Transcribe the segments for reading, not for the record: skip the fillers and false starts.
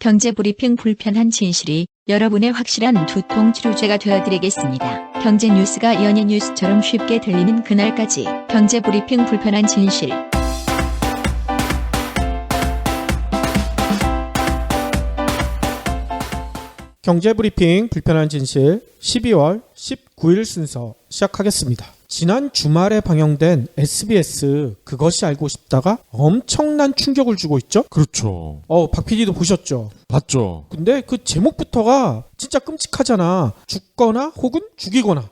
경제브리핑 불편한 진실이 여러분의 확실한 두통 치료제가 되어드리겠습니다. 경제 뉴스가 연예 뉴스처럼 쉽게 들리는 그날까지 경제브리핑 불편한 진실. 경제브리핑 불편한 진실 12월 19일 순서 시작하겠습니다. 지난 주말에 방영된 SBS 그것이 알고 싶다가 엄청난 충격을 주고 있죠? 그렇죠. 박 PD도 보셨죠? 봤죠. 근데 그 제목부터가 진짜 끔찍하잖아. 죽거나 혹은 죽이거나.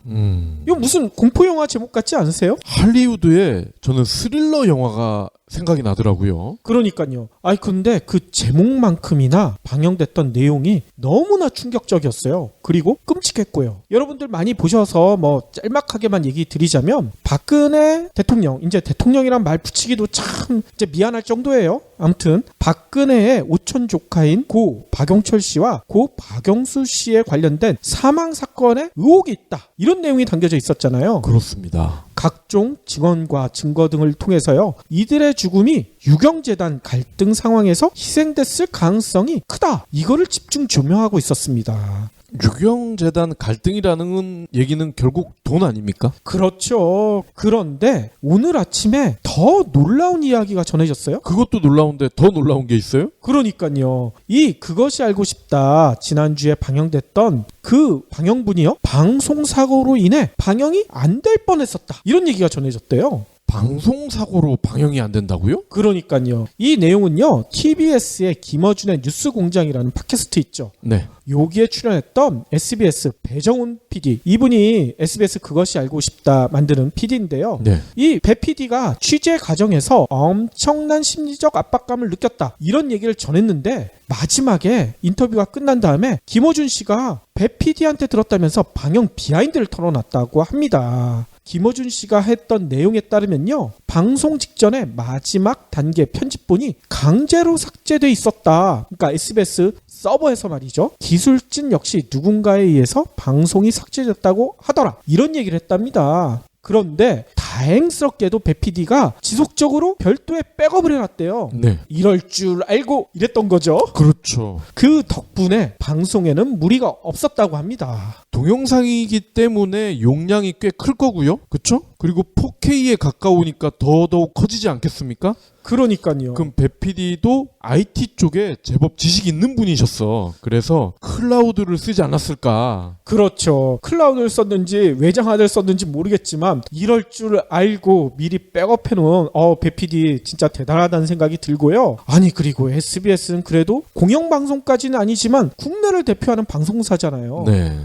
이거 무슨 공포영화 제목 같지 않으세요? 할리우드에 저는 스릴러 영화가 생각이 나더라고요. 그러니까요. 근데 그 제목만큼이나 방영됐던 내용이 너무나 충격적이었어요. 그리고 끔찍했고요. 여러분들 많이 보셔서 짤막하게만 얘기 드리자면 박근혜 대통령, 이제 대통령이란 말 붙이기도 참 이제 미안할 정도예요. 아무튼 박근혜의 오촌 조카인 고 박영철 씨와 고 박영수 씨에 관련된 사망 사건에 의혹이 있다. 이런 내용이 담겨져 있었잖아요. 그렇습니다. 각종 증언과 증거 등을 통해서요. 이들의 죽음이 유경재단 갈등 상황에서 희생됐을 가능성이 크다. 이거를 집중 조명하고 있었습니다. 유경재단 갈등이라는 얘기는 결국 돈 아닙니까? 그렇죠. 그런데 오늘 아침에 더 놀라운 이야기가 전해졌어요. 그것도 놀라운데 더 놀라운 게 있어요? 그러니까요. 그것이 알고 싶다 지난주에 방영됐던 그 방영분이요. 방송사고로 인해 방영이 안 될 뻔했었다. 이런 얘기가 전해졌대요. 방송사고로 방영이 안 된다고요? 그러니까요. 이 내용은요. TBS의 김어준의 뉴스공장이라는 팟캐스트 있죠. 네. 여기에 출연했던 SBS 배정훈 PD. 이분이 SBS 그것이 알고 싶다 만드는 PD인데요. 네. 이 배 PD가 취재 과정에서 엄청난 심리적 압박감을 느꼈다. 이런 얘기를 전했는데 마지막에 인터뷰가 끝난 다음에 김어준 씨가 배 PD한테 들었다면서 방영 비하인드를 털어놨다고 합니다. 김어준 씨가 했던 내용에 따르면요. 방송 직전에 마지막 단계 편집본이 강제로 삭제돼 있었다. 그러니까 SBS 서버에서 말이죠. 기술진 역시 누군가에 의해서 방송이 삭제됐다고 하더라. 이런 얘기를 했답니다. 그런데 다행스럽게도 배 PD가 지속적으로 별도의 백업을 해놨대요. 네. 이럴 줄 알고 이랬던 거죠. 그렇죠. 그 덕분에 방송에는 무리가 없었다고 합니다. 동영상이기 때문에 용량이 꽤 클 거고요. 그렇죠? 그리고 4K에 가까우니까 더더욱 커지지 않겠습니까? 그러니까요. 그럼 배 PD도 IT 쪽에 제법 지식 있는 분이셨어. 그래서 클라우드를 쓰지 않았을까. 그렇죠. 클라우드를 썼는지 외장하드를 썼는지 모르겠지만 이럴 줄 알고 미리 백업해놓은 배 PD 진짜 대단하다는 생각이 들고요. 그리고 SBS는 그래도 공영방송까지는 아니지만 국내를 대표하는 방송사잖아요. 네.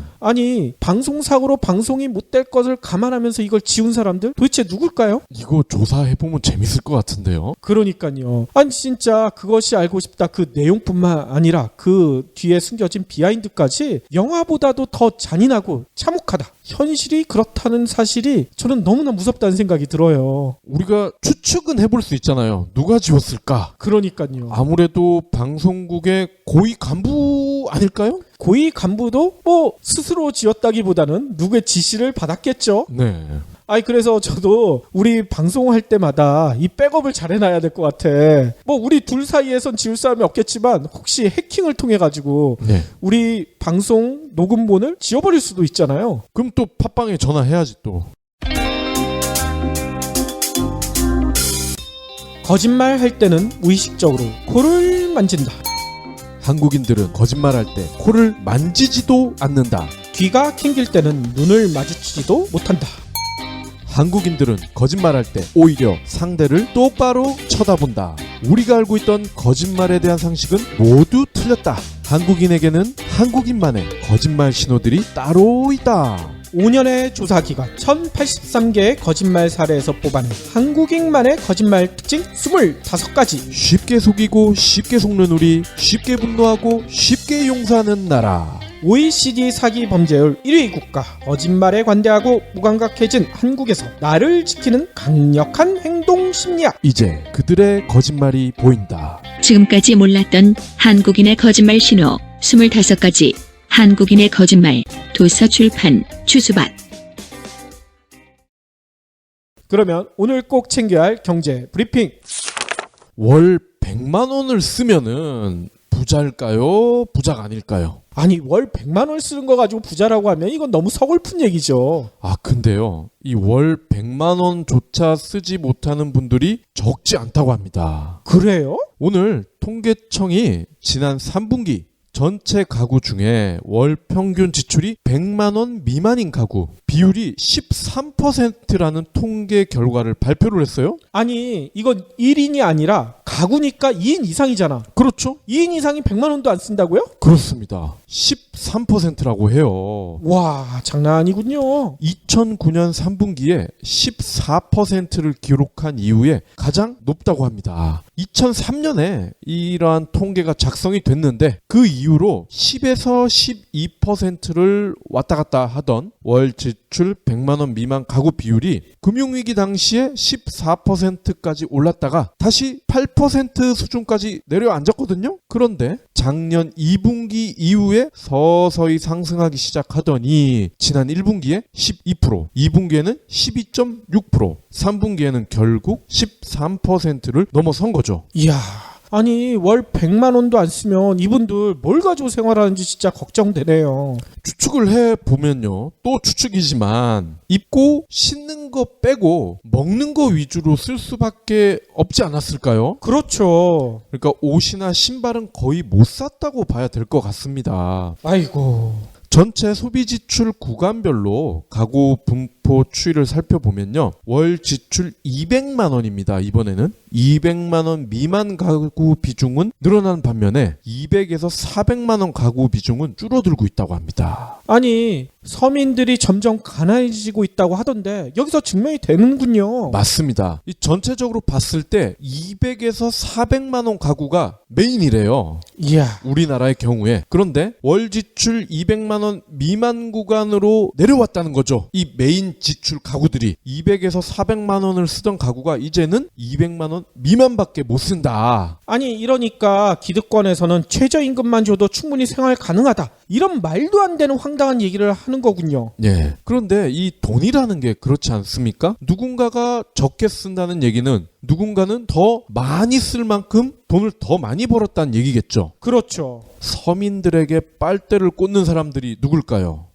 방송사고로 방송이 못 될 것을 감안하면서 이걸 지운 사람들 도대체 누굴까요? 이거 조사해보면 재밌을 것 같은데요. 그러니까요. 진짜 그것이 알고 싶다. 그 내용뿐만 아니라 그 뒤에 숨겨진 비하인드까지 영화보다도 더 잔인하고 참혹하다. 현실이 그렇다는 사실이 저는 너무나 무섭다는 생각이 들어요. 우리가 추측은 해볼 수 있잖아요. 누가 지웠을까? 그러니까요. 아무래도 방송국의 고위 간부 아닐까요? 고위 간부도 스스로 지었다기보다는 누구의 지시를 받았겠죠. 네. 그래서 저도 우리 방송할 때마다 이 백업을 잘 해놔야 될 것 같아. 우리 둘 사이에선 지울 사람이 없겠지만 혹시 해킹을 통해 가지고 네. 우리 방송 녹음본을 지워버릴 수도 있잖아요. 그럼 또 팟빵에 전화해야지 또. 거짓말 할 때는 무의식적으로 코를 만진다. 한국인들은 거짓말할 때 코를 만지지도 않는다. 귀가 캥길 때는 눈을 마주치지도 못한다. 한국인들은 거짓말할 때 오히려 상대를 똑바로 쳐다본다. 우리가 알고 있던 거짓말에 대한 상식은 모두 틀렸다. 한국인에게는 한국인만의 거짓말 신호들이 따로 있다. 5년의 조사 기간 1083개의 거짓말 사례에서 뽑아낸 한국인만의 거짓말 특징 25가지. 쉽게 속이고 쉽게 속는 우리, 쉽게 분노하고 쉽게 용서하는 나라. OECD 사기 범죄율 1위 국가, 거짓말에 관대하고 무감각해진 한국에서 나를 지키는 강력한 행동 심리학. 이제 그들의 거짓말이 보인다. 지금까지 몰랐던 한국인의 거짓말 신호 25가지. 한국인의 거짓말. 도서출판 추수밭. 그러면 오늘 꼭 챙겨야 할 경제 브리핑. 월 100만 원을 쓰면은 부자일까요? 부자가 아닐까요? 아니 월 100만 원 쓰는 거 가지고 부자라고 하면 이건 너무 서글픈 얘기죠. 아, 근데요. 이 월 100만 원조차 쓰지 못하는 분들이 적지 않다고 합니다. 그래요? 오늘 통계청이 지난 3분기 전체 가구 중에 월 평균 지출이 100만 원 미만인 가구 비율이 13%라는 통계 결과를 발표를 했어요. 아니 이건 1인이 아니라 가구니까 2인 이상이잖아. 그렇죠? 2인 이상이 100만 원도 안 쓴다고요? 그렇습니다. 13%라고 해요. 와 장난 아니군요. 2009년 3분기에 14%를 기록한 이후에 가장 높다고 합니다. 2003년에 이러한 통계가 작성이 됐는데 그 이후로 10에서 12%를 왔다 갔다 하던 월 지출 100만 원 미만 가구 비율이 금융위기 당시에 14%까지 올랐다가 다시 8% 수준까지 내려앉았거든요. 그런데 작년 2분기 이후에 서서히 상승하기 시작하더니 지난 1분기에 12%, 2분기에는 12.6%, 3분기에는 결국 13%를 넘어선 거죠. 이야 아니 월 100만 원도 안 쓰면 이분들 뭘 가지고 생활하는지 진짜 걱정되네요. 추측을 해보면요. 또 추측이지만 입고 씻는 거 빼고 먹는 거 위주로 쓸 수밖에 없지 않았을까요? 그렇죠. 그러니까 옷이나 신발은 거의 못 샀다고 봐야 될 것 같습니다. 아이고 전체 소비 지출 구간별로 가구 분포 추이를 살펴보면요. 월 지출 200만 원입니다. 이번에는 200만 원 미만 가구 비중은 늘어난 반면에 200에서 400만 원 가구 비중은 줄어들고 있다고 합니다. 아니 서민들이 점점 가난해지고 있다고 하던데 여기서 증명이 되는군요. 맞습니다. 이 전체적으로 봤을 때 200에서 400만 원 가구가 메인이래요. 이야 우리나라의 경우에. 그런데 월 지출 200만 원 미만 구간으로 내려왔다는 거죠. 이 메인 지출 가구들이 200에서 400만 원을 쓰던 가구가 이제는 200만 원 미만밖에 못 쓴다. 아니 이러니까 기득권에서는 최저임금만 줘도 충분히 생활 가능하다 이런 말도 안 되는 황당한 얘기를 하는 거군요. 예. 그런데 이 돈이라는 게 그렇지 않습니까? 누군가가 적게 쓴다는 얘기는 누군가는 더 많이 쓸 만큼 돈을 더 많이 벌었다는 얘기겠죠. 그렇죠. 서민들에게 빨대를 꽂는 사람들이 누굴까요?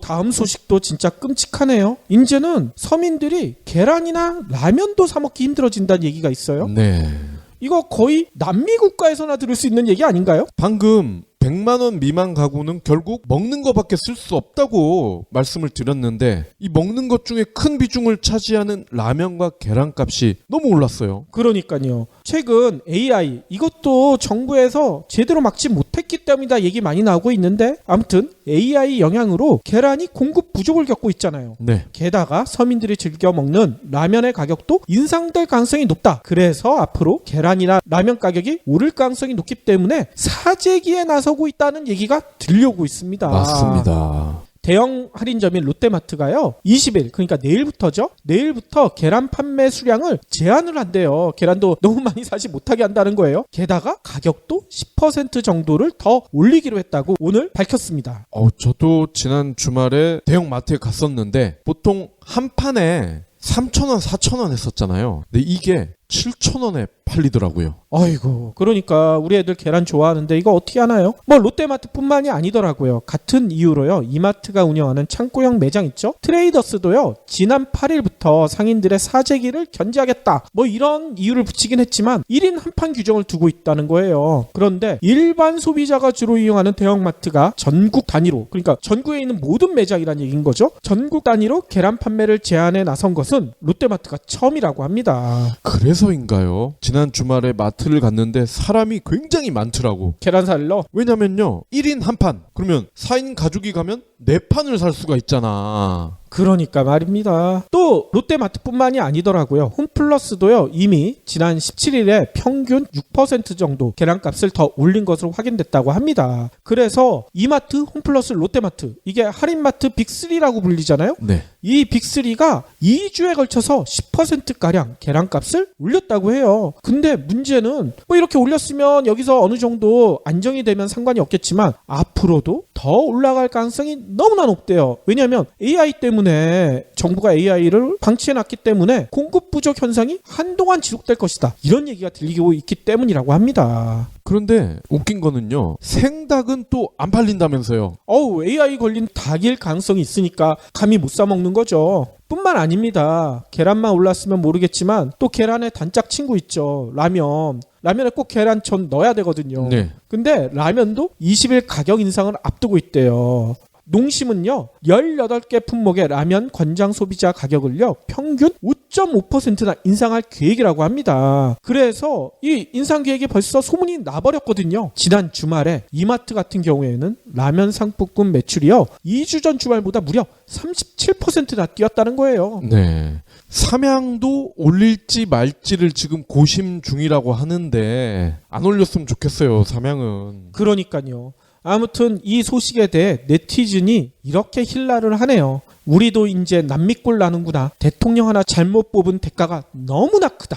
다음 소식도 진짜 끔찍하네요. 이제는 서민들이 계란이나 라면도 사 먹기 힘들어진다는 얘기가 있어요. 네. 이거 거의 남미 국가에서나 들을 수 있는 얘기 아닌가요? 방금 100만 원 미만 가구는 결국 먹는 거밖에 쓸 수 없다고 말씀을 드렸는데 이 먹는 것 중에 큰 비중을 차지하는 라면과 계란값이 너무 올랐어요. 그러니까요. 최근 AI 이것도 정부에서 제대로 막지 못했기 때문이다 얘기 많이 나오고 있는데 아무튼 AI 영향으로 계란이 공급 부족을 겪고 있잖아요. 네. 게다가 서민들이 즐겨 먹는 라면의 가격도 인상될 가능성이 높다. 그래서 앞으로 계란이나 라면 가격이 오를 가능성이 높기 때문에 사재기에 나서고 있다는 얘기가 들려오고 있습니다. 맞습니다. 대형 할인점인 롯데마트가요 20일 그러니까 내일부터죠. 내일부터 계란 판매 수량을 제한을 한대요. 계란도 너무 많이 사지 못하게 한다는 거예요. 게다가 가격도 10% 정도를 더 올리기로 했다고 오늘 밝혔습니다. 저도 지난 주말에 대형 마트에 갔었는데 보통 한 판에 3,000원, 4,000원 했었잖아요. 근데 이게 7,000원에 팔리더라고요. 아이고 그러니까 우리 애들 계란 좋아하는데 이거 어떻게 하나요? 뭐 롯데마트뿐만이 아니더라고요. 같은 이유로요 이마트가 운영하는 창고형 매장 있죠? 트레이더스도요 지난 8일부터 상인들의 사재기를 견제하겠다 뭐 이런 이유를 붙이긴 했지만 1인 한판 규정을 두고 있다는 거예요. 그런데 일반 소비자가 주로 이용하는 대형마트가 전국 단위로 그러니까 전국에 있는 모든 매장이란 얘기인 거죠. 전국 단위로 계란 판매를 제한해 나선 것은 롯데마트가 처음이라고 합니다. 그래서인가요? 지난 주말에 마트를 갔는데 사람이 굉장히 많더라고. 계란 살러? 왜냐면요 1인 한 판 그러면 4인 가족이 가면 4판을 살 수가 있잖아. 그러니까 말입니다. 또 롯데마트뿐만이 아니더라고요. 홈플러스도요 이미 지난 17일에 평균 6% 정도 계란값을 더 올린 것으로 확인됐다고 합니다. 그래서 이마트, 홈플러스, 롯데마트 이게 할인마트 빅3라고 불리잖아요. 네. 이 빅3가 2주에 걸쳐서 10%가량 계란값을 올렸다고 해요. 근데 문제는 뭐 이렇게 올렸으면 여기서 어느 정도 안정이 되면 상관이 없겠지만 앞으로도 더 올라갈 가능성이 너무나 높대요. 왜냐하면 AI 때문에 정부가 AI를 방치해놨기 때문에 공급 부족 현상이 한동안 지속될 것이다. 이런 얘기가 들리고 있기 때문이라고 합니다. 그런데 웃긴 거는요. 생닭은 또 안 팔린다면서요. AI 걸린 닭일 가능성이 있으니까 감히 못 사 먹는 거죠. 뿐만 아닙니다. 계란만 올랐으면 모르겠지만 또 계란의 단짝 친구 있죠. 라면. 라면에 꼭 계란전 넣어야 되거든요. 네. 근데 라면도 20일 가격 인상을 앞두고 있대요. 농심은요 18개 품목의 라면 권장 소비자 가격을요 평균 5.5%나 인상할 계획이라고 합니다. 그래서 이 인상 계획이 벌써 소문이 나버렸거든요. 지난 주말에 이마트 같은 경우에는 라면 상품권 매출이요 2주 전 주말보다 무려 37%나 뛰었다는 거예요. 네. 삼양도 올릴지 말지를 지금 고심 중이라고 하는데 안 올렸으면 좋겠어요. 삼양은. 그러니까요. 아무튼 이 소식에 대해 네티즌이 이렇게 힐라를 하네요. 우리도 이제 남미꼴 나는구나. 대통령 하나 잘못 뽑은 대가가 너무나 크다.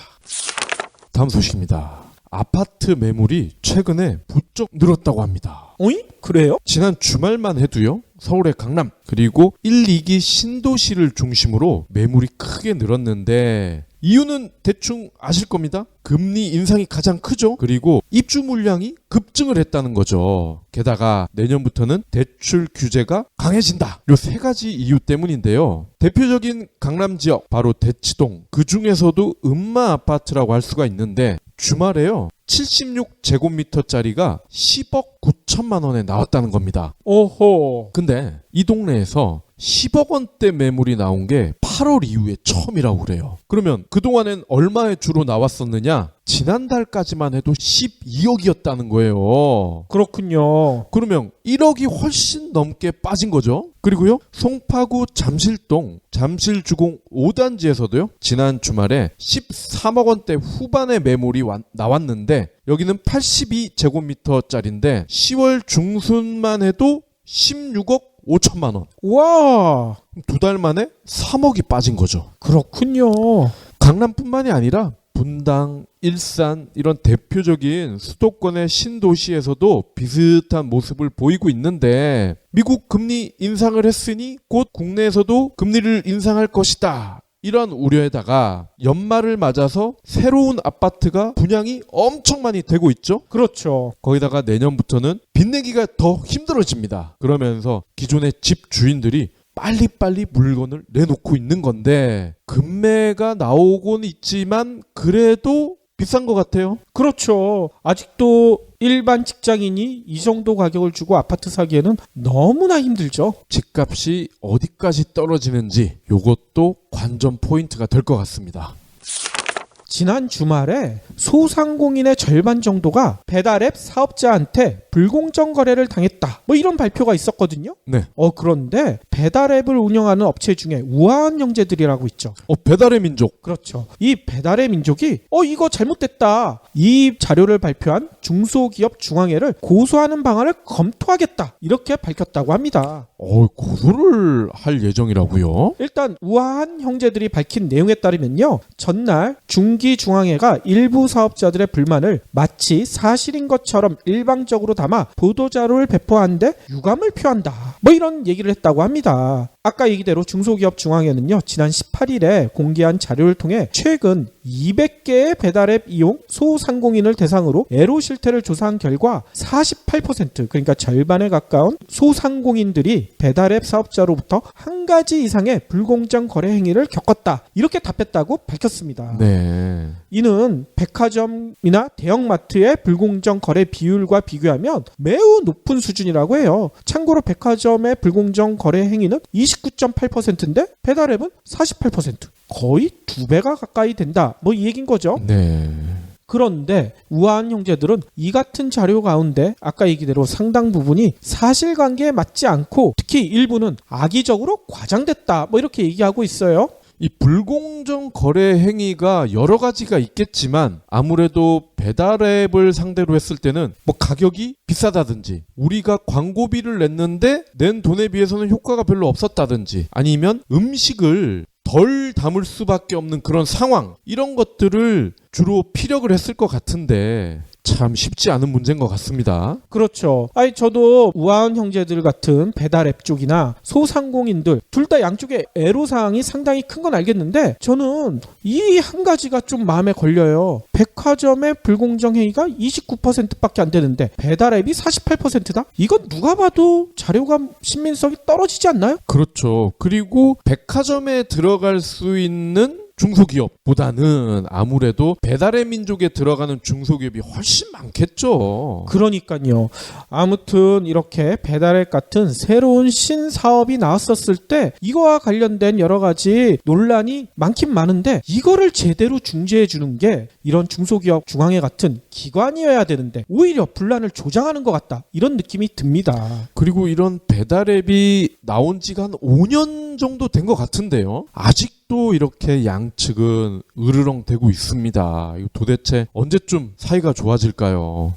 다음 소식입니다. 아파트 매물이 최근에 부쩍 늘었다고 합니다. 어이? 그래요? 지난 주말만 해도요. 서울의 강남 그리고 1, 2기 신도시를 중심으로 매물이 크게 늘었는데 이유는 대충 아실 겁니다. 금리 인상이 가장 크죠. 그리고 입주 물량이 급증을 했다는 거죠. 게다가 내년부터는 대출 규제가 강해진다. 요 세 가지 이유 때문인데요. 대표적인 강남 지역 바로 대치동. 그 중에서도 음마 아파트라고 할 수가 있는데 주말에요. 76제곱미터짜리가 10억 9천만 원에 나왔다는 겁니다. 오호. 근데 이 동네에서 10억 원대 매물이 나온 게 8월 이후에 처음이라고 그래요. 그러면 그동안엔 얼마에 주로 나왔었느냐? 지난달까지만 해도 12억이었다는 거예요. 그렇군요. 그러면 1억이 훨씬 넘게 빠진 거죠. 그리고요. 송파구 잠실동 잠실주공 5단지에서도요. 지난 주말에 13억 원대 후반의 매물이 나왔는데 여기는 82제곱미터짜리인데 10월 중순만 해도 16억 5천만 원. 와. 두 달 만에 3억이 빠진 거죠. 그렇군요. 강남뿐만이 아니라 분당, 일산 이런 대표적인 수도권의 신도시에서도 비슷한 모습을 보이고 있는데 미국 금리 인상을 했으니 곧 국내에서도 금리를 인상할 것이다. 이런 우려에다가 연말을 맞아서 새로운 아파트가 분양이 엄청 많이 되고 있죠. 그렇죠. 거기다가 내년부터는 빚내기가 더 힘들어집니다. 그러면서 기존의 집 주인들이 빨리빨리 물건을 내놓고 있는 건데 금매가 나오곤 있지만 그래도 비싼 것 같아요. 그렇죠. 아직도 일반 직장인이 이 정도 가격을 주고 아파트 사기에는 너무나 힘들죠. 집값이 어디까지 떨어지는지 이것도 관전 포인트가 될 것 같습니다. 지난 주말에 소상공인의 절반 정도가 배달앱 사업자한테 불공정 거래를 당했다. 뭐 이런 발표가 있었거든요. 네. 그런데 배달앱을 운영하는 업체 중에 우아한 형제들이라고 있죠. 배달의 민족. 그렇죠. 이 배달의 민족이 이거 잘못됐다. 이 자료를 발표한 중소기업중앙회를 고소하는 방안을 검토하겠다. 이렇게 밝혔다고 합니다. 고소를 할 예정이라고요? 일단 우아한 형제들이 밝힌 내용에 따르면요. 전날 중기중앙회가 일부 사업자들의 불만을 마치 사실인 것처럼 일방적으로 담아 보도자료를 배포하는데 유감을 표한다. 뭐 이런 얘기를 했다고 합니다. 아까 얘기대로 중소기업중앙회는요. 지난 18일에 공개한 자료를 통해 최근 200개의 배달앱 이용 소상공인을 대상으로 애로 실태를 조사한 결과 48% 그러니까 절반에 가까운 소상공인들이 배달앱 사업자로부터 한 가지 이상의 불공정 거래 행위를 겪었다. 이렇게 답했다고 밝혔습니다. 네. 이는 백화점이나 대형마트의 불공정 거래 비율과 비교하면 매우 높은 수준이라고 해요. 참고로 백화점의 불공정 거래 행위는 29.8%인데 배달앱은 48%. 거의 2배가 가까이 된다. 뭐 이 얘기인 거죠. 네. 그런데 우아한 형제들은 이 같은 자료 가운데 아까 얘기대로 상당 부분이 사실관계에 맞지 않고 특히 일부는 악의적으로 과장됐다. 뭐 이렇게 얘기하고 있어요. 이 불공정 거래 행위가 여러 가지가 있겠지만 아무래도 배달앱을 상대로 했을 때는 뭐 가격이 비싸다든지 우리가 광고비를 냈는데 낸 돈에 비해서는 효과가 별로 없었다든지 아니면 음식을 덜 담을 수밖에 없는 그런 상황 이런 것들을 주로 피력을 했을 것 같은데 참 쉽지 않은 문제인 것 같습니다. 그렇죠. 아니 저도 우아한 형제들 같은 배달앱 쪽이나 소상공인들 둘 다 양쪽에 애로사항이 상당히 큰 건 알겠는데 저는 이 한 가지가 좀 마음에 걸려요. 백화점의 불공정 행위가 29%밖에 안 되는데 배달앱이 48%다? 이건 누가 봐도 자료감 신빙성이 떨어지지 않나요? 그렇죠. 그리고 백화점에 들어갈 수 있는 중소기업보다는 아무래도 배달의 민족에 들어가는 중소기업이 훨씬 많겠죠. 그러니까요. 아무튼 이렇게 배달앱 같은 새로운 신사업이 나왔었을 때 이거와 관련된 여러 가지 논란이 많긴 많은데 이거를 제대로 중재해 주는 게 이런 중소기업 중앙회 같은 기관이어야 되는데 오히려 분란을 조장하는 것 같다. 이런 느낌이 듭니다. 그리고 이런 배달앱이 나온 지가 한 5년 정도 된 것 같은데요. 아직도 이렇게 양측은 으르렁대고 있습니다. 이거 도대체 언제쯤 사이가 좋아질까요?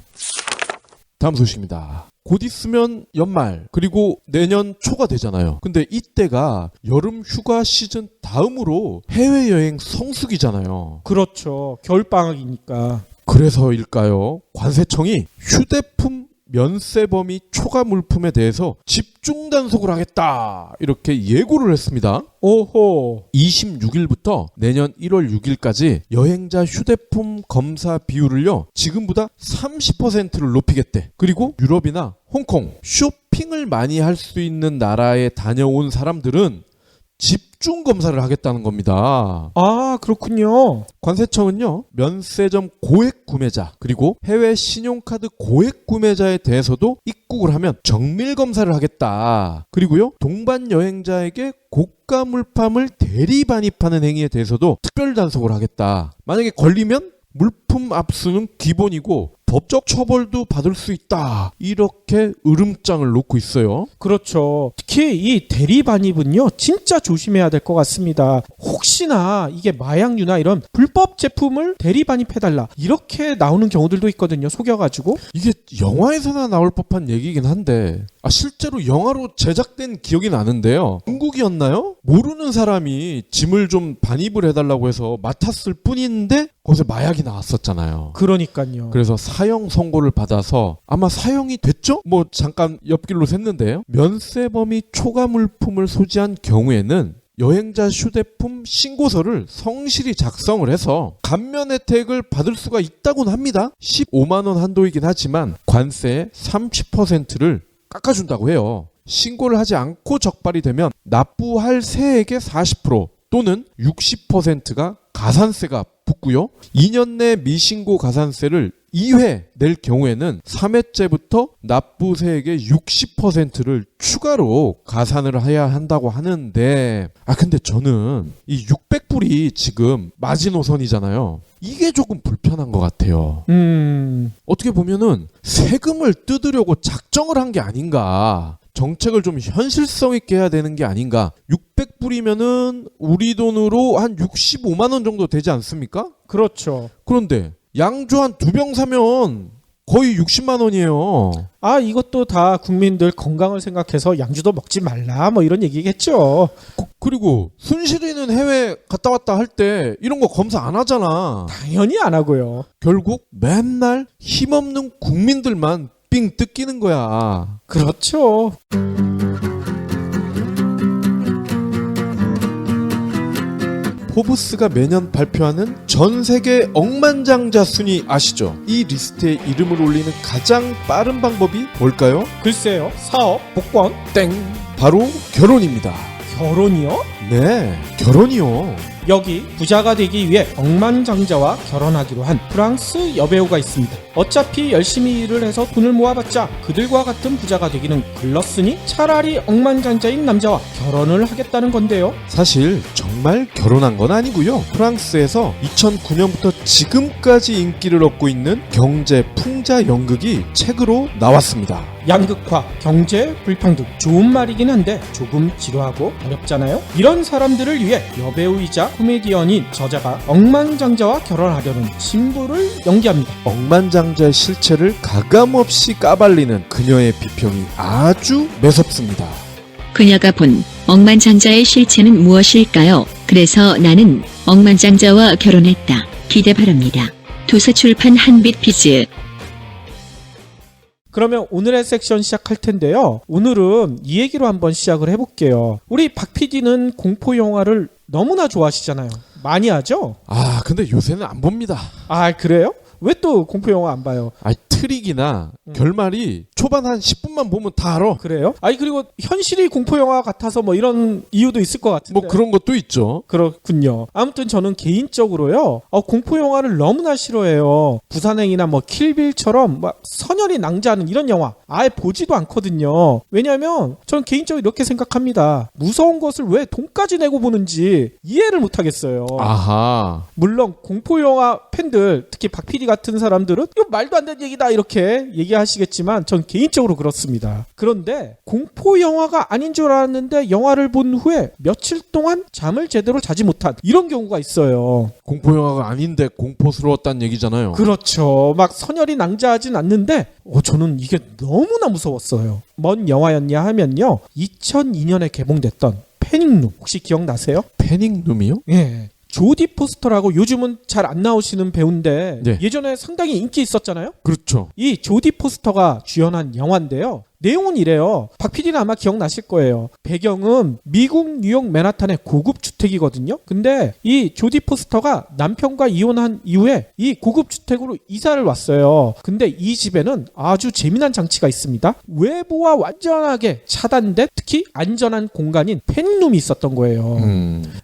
다음 소식입니다. 곧 있으면 연말 그리고 내년 초가 되잖아요. 근데 이때가 여름 휴가 시즌 다음으로 해외여행 성수기잖아요. 그렇죠. 겨울방학이니까. 그래서일까요? 관세청이 휴대폰 면세 범위 초과 물품에 대해서 집중 단속을 하겠다 이렇게 예고를 했습니다. 오호. 26일부터 내년 1월 6일까지 여행자 휴대폰 검사 비율을요 지금보다 30%를 높이겠대. 그리고 유럽이나 홍콩 쇼핑을 많이 할 수 있는 나라에 다녀온 사람들은 집중 검사를 하겠다는 겁니다. 아, 그렇군요. 관세청은요 면세점 고액 구매자 그리고 해외 신용카드 고액 구매자에 대해서도 입국을 하면 정밀 검사를 하겠다. 그리고요 동반 여행자에게 고가 물품을 대리 반입하는 행위에 대해서도 특별 단속을 하겠다. 만약에 걸리면 물품 압수는 기본이고 법적 처벌도 받을 수 있다. 이렇게 으름장을 놓고 있어요. 그렇죠. 특히 이 대리 반입은요 진짜 조심해야 될 것 같습니다. 혹시나 이게 마약류나 이런 불법 제품을 대리 반입해달라 이렇게 나오는 경우들도 있거든요. 속여가지고. 이게 영화에서나 나올 법한 얘기긴 한데 실제로 영화로 제작된 기억이 나는데요. 중국이었나요? 모르는 사람이 짐을 좀 반입을 해달라고 해서 맡았을 뿐인데 거기서 마약이 나왔었잖아요. 그러니까요. 그래서 사형 선고를 받아서 아마 사형이 됐죠? 뭐 잠깐 옆길로 샜는데요. 면세 범위 초과 물품을 소지한 경우에는 여행자 휴대폰 신고서를 성실히 작성을 해서 감면 혜택을 받을 수가 있다고는 합니다. 15만 원 한도이긴 하지만 관세의 30%를 깎아준다고 해요. 신고를 하지 않고 적발이 되면 납부할 세액의 40% 또는 60%가 가산세가 붙고요. 2년 내 미신고 가산세를 2회 낼 경우에는 3회째부터 납부세액의 60%를 추가로 가산을 해야 한다고 하는데 근데 저는 이 600불이 지금 마지노선이잖아요. 이게 조금 불편한 것 같아요. 어떻게 보면은 세금을 뜯으려고 작정을 한 게 아닌가. 정책을 좀 현실성 있게 해야 되는 게 아닌가. 600불이면은 우리 돈으로 한 65만 원 정도 되지 않습니까? 그렇죠. 그런데 양주 한 2병 사면 거의 60만 원이에요. 아, 이것도 다 국민들 건강을 생각해서 양주도 먹지 말라 뭐 이런 얘기겠죠. 그리고 순실이는 해외 갔다 왔다 할 때 이런 거 검사 안 하잖아. 당연히 안 하고요. 결국 맨날 힘없는 국민들만 삥 뜯기는 거야. 그렇죠. 포브스가 매년 발표하는 전 세계 억만장자 순위 아시죠? 이 리스트에 이름을 올리는 가장 빠른 방법이 뭘까요? 글쎄요. 사업, 복권, 땡! 바로 결혼입니다. 결혼이요? 네, 결혼이요. 여기 부자가 되기 위해 억만장자와 결혼하기로 한 프랑스 여배우가 있습니다. 어차피 열심히 일을 해서 돈을 모아봤자 그들과 같은 부자가 되기는 글렀으니 차라리 억만장자인 남자와 결혼을 하겠다는 건데요. 사실 정말 결혼한 건 아니고요. 프랑스에서 2009년부터 지금까지 인기를 얻고 있는 경제 풍자 연극이 책으로 나왔습니다. 양극화, 경제 불평등 좋은 말이긴 한데 조금 지루하고 어렵잖아요. 이런 사람들을 위해 여배우이자 코미디언인 저자가 억만장자와 결혼하려는 신부를 연기합니다. 억만장자의 실체를 가감없이 까발리는 그녀의 비평이 아주 매섭습니다. 그녀가 본 억만장자의 실체는 무엇일까요? 그래서 나는 억만장자와 결혼했다. 기대 바랍니다. 도서출판 한빛비즈 그러면 오늘의 섹션 시작할 텐데요. 오늘은 이 얘기로 한번 시작을 해볼게요. 우리 박 PD는 공포 영화를 너무나 좋아하시잖아요. 많이 하죠? 아, 근데 요새는 안 봅니다. 아, 그래요? 왜 또 공포 영화 안 봐요? 아, 트릭이나 결말이 초반 한 10분만 보면 다 알아. 그래요? 아니, 그리고 현실이 공포 영화 같아서 뭐 이런 이유도 있을 것 같은데. 뭐 그런 것도 있죠. 그렇군요. 아무튼 저는 개인적으로요, 공포 영화를 너무나 싫어해요. 부산행이나 뭐 킬빌처럼 막 선혈이 낭자하는 이런 영화 아예 보지도 않거든요. 왜냐하면 저는 개인적으로 이렇게 생각합니다. 무서운 것을 왜 돈까지 내고 보는지 이해를 못하겠어요. 아하. 물론 공포 영화 팬들, 특히 박 PD 같은 사람들은 이거 말도 안 되는 얘기다 이렇게 얘기하시겠지만 전 개인적으로 그렇습니다. 그런데 공포 영화가 아닌 줄 알았는데 영화를 본 후에 며칠 동안 잠을 제대로 자지 못한 이런 경우가 있어요. 공포 영화가 아닌데 공포스러웠다는 얘기잖아요. 그렇죠. 막 선혈이 낭자하진 않는데 저는 이게 너무나 무서웠어요. 뭔 영화였냐 하면요, 2002년에 개봉됐던 패닉룸 혹시 기억나세요? 패닉룸이요? 예. 조디 포스터라고 요즘은 잘 안 나오시는 배우인데 네. 예전에 상당히 인기 있었잖아요. 그렇죠. 이 조디 포스터가 주연한 영화인데요. 내용은 이래요. 박 PD는 아마 기억나실 거예요. 배경은 미국 뉴욕 맨하탄의 고급 주택이거든요. 근데 이 조디 포스터가 남편과 이혼한 이후에 이 고급 주택으로 이사를 왔어요. 근데 이 집에는 아주 재미난 장치가 있습니다. 외부와 완전하게 차단된 특히 안전한 공간인 패닉룸이 있었던 거예요.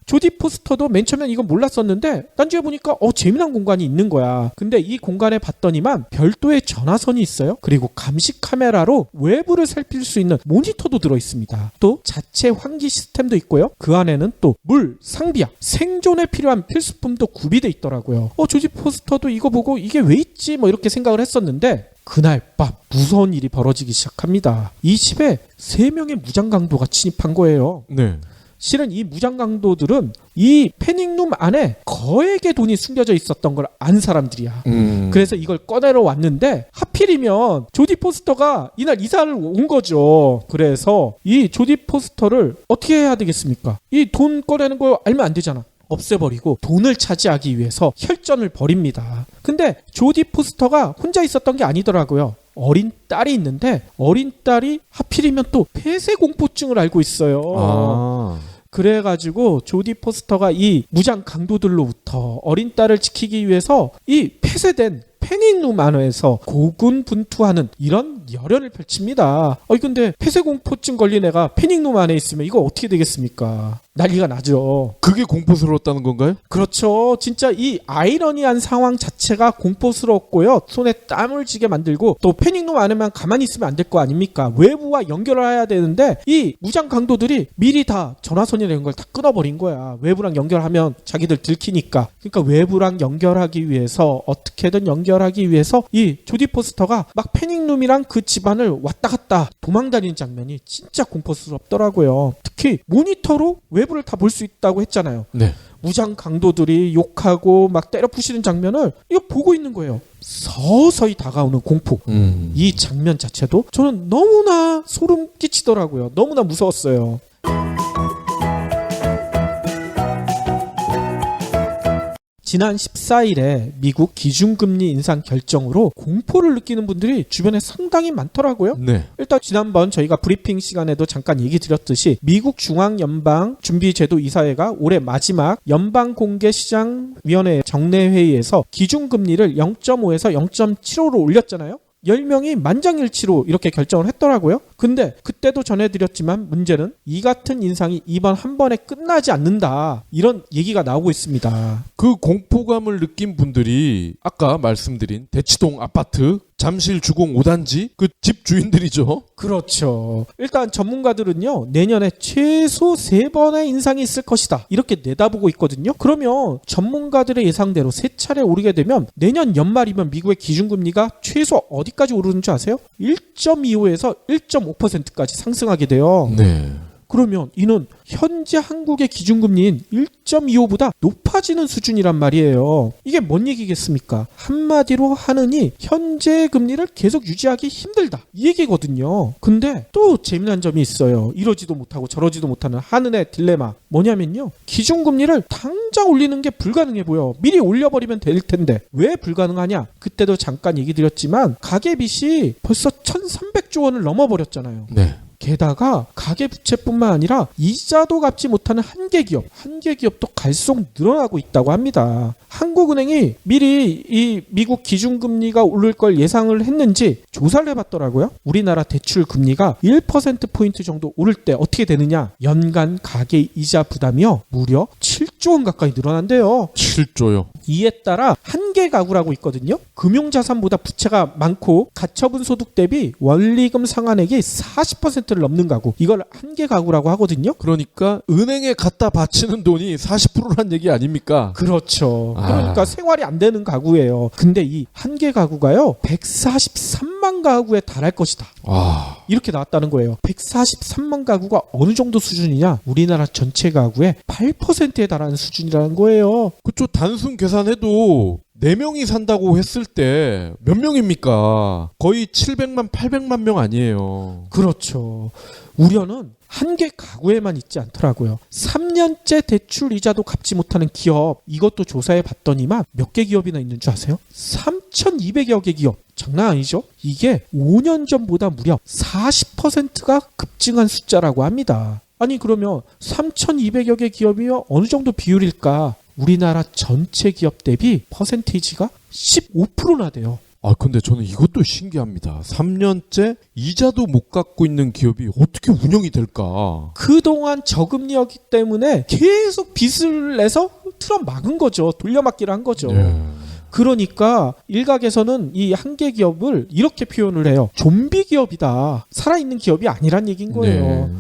조디 포스터도 맨 처음엔 이건 몰랐었는데 나중에 보니까 재미난 공간이 있는 거야. 근데 이 공간에 봤더니만 별도의 전화선이 있어요. 그리고 감시 카메라로 외부를 살필 수 있는 모니터도 들어있습니다. 또 자체 환기 시스템도 있고요. 그 안에는 또 물, 상비약, 생존에 필요한 필수품도 구비돼 있더라고요. 조지 포스터도 이거 보고 이게 왜 있지? 뭐 이렇게 생각을 했었는데 그날 밤 무서운 일이 벌어지기 시작합니다. 이 집에 3명의 무장강도가 침입한 거예요. 네. 실은 이 무장강도들은 이 패닉룸 안에 거액의 돈이 숨겨져 있었던 걸 안 사람들이야. 그래서 이걸 꺼내러 왔는데 하필이면 조디 포스터가 이날 이사를 온 거죠. 그래서 이 조디 포스터를 어떻게 해야 되겠습니까? 이 돈 꺼내는 거 알면 안 되잖아. 없애버리고 돈을 차지하기 위해서 혈전을 벌입니다. 근데 조디 포스터가 혼자 있었던 게 아니더라고요. 어린 딸이 있는데 어린 딸이 하필이면 또 폐쇄공포증을 앓고 있어요. 아. 그래가지고 조디 포스터가 이 무장 강도들로부터 어린 딸을 지키기 위해서 이 폐쇄된 패닉룸 안에서 고군분투하는 이런 열연을 펼칩니다. 근데 폐쇄공포증 걸린 애가 패닉룸 안에 있으면 이거 어떻게 되겠습니까? 난리가 나죠. 그게 공포스러웠다는 건가요? 그렇죠. 진짜 이 아이러니한 상황 자체가 공포스러웠고요. 손에 땀을 쥐게 만들고 또 패닉룸 안에만 가만히 있으면 안 될 거 아닙니까? 외부와 연결을 해야 되는데 이 무장 강도들이 미리 다 전화선이나 이런 걸 다 끊어버린 거야. 외부랑 연결하면 자기들 들키니까. 그러니까 외부랑 연결하기 위해서 어떻게든 연결하기 위해서 이 조디 포스터가 막 패닉룸이랑 그 집안을 왔다 갔다 도망다니는 장면이 진짜 공포스럽더라고요. 특히 모니터로 외부를 다 볼 수 있다고 했잖아요. 네. 무장 강도들이 욕하고 막 때려 부시는 장면을 이거 보고 있는 거예요. 서서히 다가오는 공포. 이 장면 자체도 저는 너무나 소름 끼치더라고요. 너무나 무서웠어요. 지난 14일에 미국 기준금리 인상 결정으로 공포를 느끼는 분들이 주변에 상당히 많더라고요. 네. 일단 지난번 저희가 브리핑 시간에도 잠깐 얘기 드렸듯이 미국 중앙연방준비제도 이사회가 올해 마지막 연방공개시장위원회 정례회의에서 기준금리를 0.5에서 0.75로 올렸잖아요. 10명이 만장일치로 이렇게 결정을 했더라고요. 근데 그때도 전해드렸지만 문제는 이 같은 인상이 이번 한 번에 끝나지 않는다. 이런 얘기가 나오고 있습니다. 그 공포감을 느낀 분들이 아까 말씀드린 대치동 아파트 잠실 주공 5단지 그 집 주인들이죠. 그렇죠. 일단 전문가들은요, 내년에 최소 3번의 인상이 있을 것이다. 이렇게 내다보고 있거든요. 그러면 전문가들의 예상대로 3차례 오르게 되면 내년 연말이면 미국의 기준금리가 최소 어디까지 오르는 줄 아세요? 1.25에서 1.5%까지 상승하게 돼요. 네. 그러면 이는 현재 한국의 기준금리인 1.25보다 높아지는 수준이란 말이에요. 이게 뭔 얘기겠습니까? 한마디로 하느니 현재 금리를 계속 유지하기 힘들다 이 얘기거든요. 근데 또 재미난 점이 있어요. 이러지도 못하고 저러지도 못하는 한은의 딜레마 뭐냐면요, 기준금리를 당장 올리는 게 불가능해 보여. 미리 올려버리면 될 텐데 왜 불가능하냐? 그때도 잠깐 얘기 드렸지만 가계빚이 벌써 1300조 원을 넘어버렸잖아요. 네. 게다가 가계부채뿐만 아니라 이자도 갚지 못하는 한계 기업도 갈수록 늘어나고 있다고 합니다. 한국은행이 미리 이 미국 기준금리가 오를 걸 예상을 했는지 조사를 해봤더라고요. 우리나라 대출 금리가 1%포인트 정도 오를 때 어떻게 되느냐? 연간 가계 이자 부담이요 무려 7조 원 가까이 늘어난대요. 7조요. 이에 따라 한계 가구라고 있거든요. 금융자산보다 부채가 많고 가처분 소득 대비 원리금 상환액이 40%를 넘는 가구, 이걸 한계 가구라고 하거든요. 그러니까 은행에 갖다 바치는 돈이 40%란 얘기 아닙니까? 그렇죠. 그러니까 생활이 안 되는 가구예요. 근데 이 한계 가구가요 143만 가구에 달할 것이다. 이렇게 나왔다는 거예요. 143만 가구가 어느 정도 수준이냐? 우리나라 전체 가구의 8%에 달하는 수준이라는 거예요. 그쵸. 단순 계산해도 4명이 산다고 했을 때 몇 명입니까? 거의 700만, 800만 명 아니에요. 그렇죠. 우려는 한계 가구에만 있지 않더라고요. 3년째 대출 이자도 갚지 못하는 기업, 이것도 조사해 봤더니만 몇 개 기업이나 있는 줄 아세요? 3,200여 개 기업. 장난 아니죠? 이게 5년 전보다 무려 40%가 급증한 숫자라고 합니다. 아니 그러면 3,200여 개 기업이면 어느 정도 비율일까? 우리나라 전체 기업 대비 퍼센테이지가 15%나 돼요. 근데 저는 이것도 신기합니다. 3년째 이자도 못 갚고 있는 기업이 어떻게 운영이 될까? 그동안 저금리였기 때문에 계속 빚을 내서 틀어막은 거죠. 돌려막기를 한 거죠. 네. 그러니까 일각에서는 이 한계 기업을 이렇게 표현을 해요. 좀비 기업이다. 살아있는 기업이 아니란 얘기인 거예요. 네.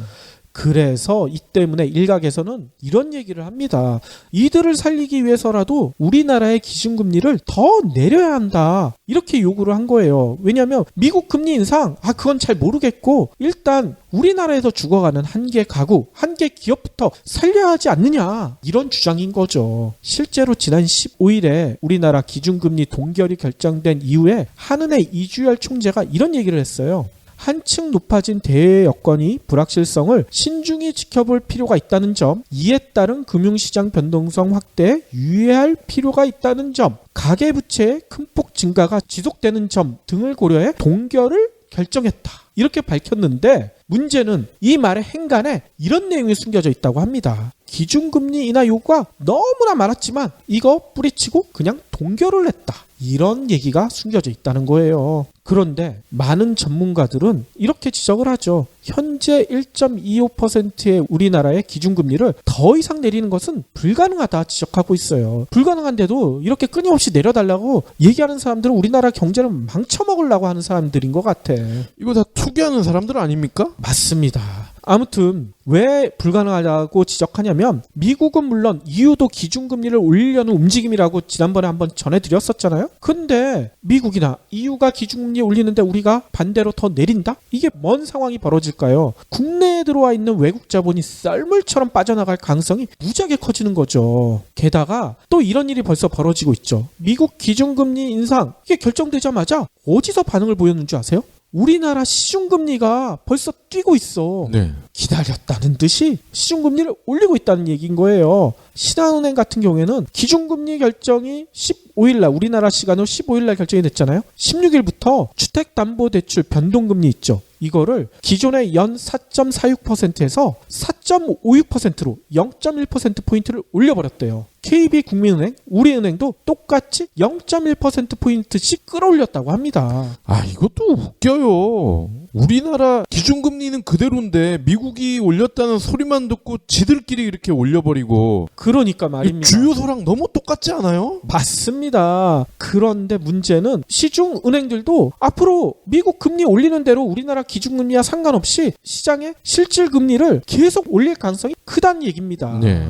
그래서 이 때문에 일각에서는 이런 얘기를 합니다. 이들을 살리기 위해서라도 우리나라의 기준금리를 더 내려야 한다. 이렇게 요구를 한 거예요. 왜냐하면 미국 금리 인상, 그건 잘 모르겠고 일단 우리나라에서 죽어가는 한계 가구, 한계 기업부터 살려야 하지 않느냐. 이런 주장인 거죠. 실제로 지난 15일에 우리나라 기준금리 동결이 결정된 이후에 한은의 이주열 총재가 이런 얘기를 했어요. 한층 높아진 대외 여건이 불확실성을 신중히 지켜볼 필요가 있다는 점, 이에 따른 금융시장 변동성 확대에 유의할 필요가 있다는 점, 가계부채의 큰 폭 증가가 지속되는 점 등을 고려해 동결을 결정했다. 이렇게 밝혔는데 문제는 이 말의 행간에 이런 내용이 숨겨져 있다고 합니다. 기준금리 인하 요구가 너무나 많았지만 이거 뿌리치고 그냥 동결을 했다. 이런 얘기가 숨겨져 있다는 거예요. 그런데 많은 전문가들은 이렇게 지적을 하죠. 현재 1.25%의 우리나라의 기준금리를 더 이상 내리는 것은 불가능하다 지적하고 있어요. 불가능한데도 이렇게 끊임없이 내려달라고 얘기하는 사람들은 우리나라 경제를 망쳐먹으려고 하는 사람들인 것 같아. 이거 다 투기하는 사람들 아닙니까? 맞습니다. 아무튼 왜 불가능하다고 지적하냐면 미국은 물론 EU도 기준금리를 올리려는 움직임이라고 지난번에 한번 전해드렸었잖아요. 근데 미국이나 EU가 기준금리 올리는데 우리가 반대로 더 내린다? 이게 뭔 상황이 벌어질까요? 국내에 들어와 있는 외국 자본이 썰물처럼 빠져나갈 가능성이 무지하게 커지는 거죠. 게다가 또 이런 일이 벌써 벌어지고 있죠. 미국 기준금리 인상 이게 결정되자마자 어디서 반응을 보였는 줄 아세요? 우리나라 시중금리가 벌써 뛰고 있어. 네. 기다렸다는 듯이 시중금리를 올리고 있다는 얘기인 거예요. 신한은행 같은 경우에는 기준금리 결정이 15일날 우리나라 시간으로 15일날 결정이 됐잖아요. 16일부터 주택담보대출 변동금리 있죠. 이거를 기존의 연 4.46%에서 4.56%로 0.1%포인트를 올려버렸대요. KB국민은행, 우리은행도 똑같이 0.1%포인트씩 끌어올렸다고 합니다. 이것도 웃겨요. 우리나라 기준금리는 그대로인데 미국이 올렸다는 소리만 듣고 지들끼리 이렇게 올려버리고. 그러니까 말입니다. 주요소랑 너무 똑같지 않아요? 맞습니다. 그런데 문제는 시중은행들도 앞으로 미국 금리 올리는 대로 우리나라 기준금리와 상관없이 시장의 실질금리를 계속 올릴 가능성이 크다는 얘기입니다. 네.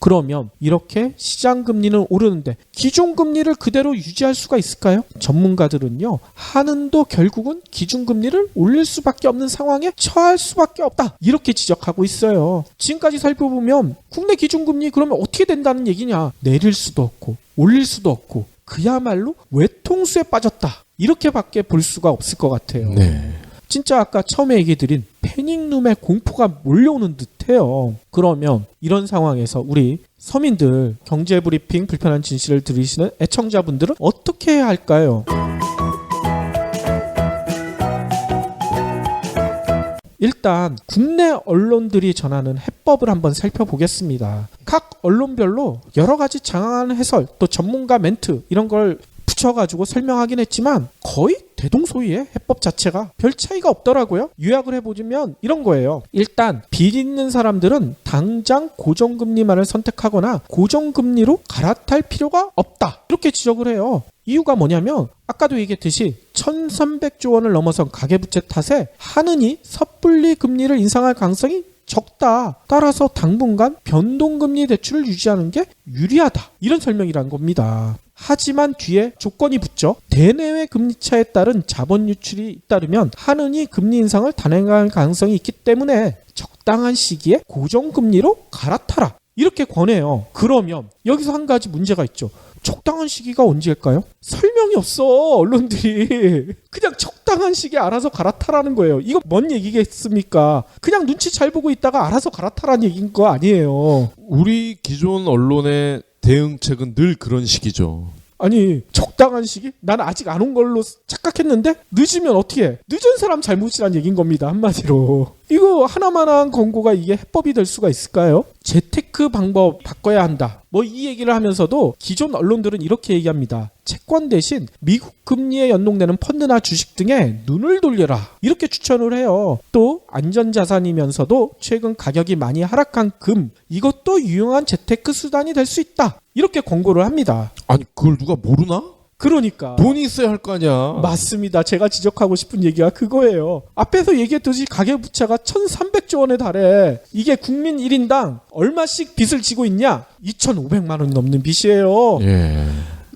그러면 이렇게 시장 금리는 오르는데 기존 금리를 그대로 유지할 수가 있을까요? 전문가들은요, 한은도 결국은 기준 금리를 올릴 수밖에 없는 상황에 처할 수밖에 없다, 이렇게 지적하고 있어요. 지금까지 살펴보면 국내 기준 금리 그러면 어떻게 된다는 얘기냐? 내릴 수도 없고 올릴 수도 없고 그야말로 외통수에 빠졌다, 이렇게밖에 볼 수가 없을 것 같아요. 네. 진짜 아까 처음에 얘기 드린 패닉룸의 공포가 몰려오는 듯해요. 그러면 이런 상황에서 우리 서민들, 경제브리핑 불편한 진실을 들으시는 애청자분들은 어떻게 해야 할까요? 일단 국내 언론들이 전하는 해법을 한번 살펴보겠습니다. 각 언론별로 여러 가지 장황한 해설, 또 전문가 멘트 이런 걸 붙여가지고 설명하긴 했지만 거의 대동소이의 해법 자체가 별 차이가 없더라고요. 요약을 해보자면 이런 거예요. 일단 빚 있는 사람들은 당장 고정금리만을 선택하거나 고정금리로 갈아탈 필요가 없다, 이렇게 지적을 해요. 이유가 뭐냐면 아까도 얘기했듯이 1300조 원을 넘어선 가계부채 탓에 한은이 섣불리 금리를 인상할 가능성이 적다. 따라서 당분간 변동금리 대출을 유지하는 게 유리하다, 이런 설명이란 겁니다. 하지만 뒤에 조건이 붙죠. 대내외 금리차에 따른 자본 유출이 잇따르면 한은이 금리 인상을 단행할 가능성이 있기 때문에 적당한 시기에 고정금리로 갈아타라, 이렇게 권해요. 그러면 여기서 한 가지 문제가 있죠. 적당한 시기가 언제일까요? 설명이 없어. 언론들이 그냥 적당한 시기에 알아서 갈아타라는 거예요. 이거 뭔 얘기겠습니까? 그냥 눈치 잘 보고 있다가 알아서 갈아타라는 얘기인 거 아니에요. 우리 기존 언론의 대응책은 늘 그런 식이죠. 아니, 적당한 시기? 난 아직 안 온 걸로 착각했는데 늦으면 어떻게 해? 늦은 사람 잘못이란 얘기인 겁니다, 한마디로. 이거 하나만한 권고가 이게 해법이 될 수가 있을까요? 재테크 방법 바꿔야 한다, 뭐 이 얘기를 하면서도 기존 언론들은 이렇게 얘기합니다. 채권 대신 미국 금리에 연동되는 펀드나 주식 등에 눈을 돌려라, 이렇게 추천을 해요. 또 안전자산이면서도 최근 가격이 많이 하락한 금, 이것도 유용한 재테크 수단이 될 수 있다, 이렇게 권고를 합니다. 아니 그걸 누가 모르나? 그러니까 돈이 있어야 할 거 아니야. 맞습니다. 제가 지적하고 싶은 얘기가 그거예요. 앞에서 얘기했듯이 가계부채가 1300조 원에 달해. 이게 국민 1인당 얼마씩 빚을 지고 있냐? 2500만 원 넘는 빚이에요. 예.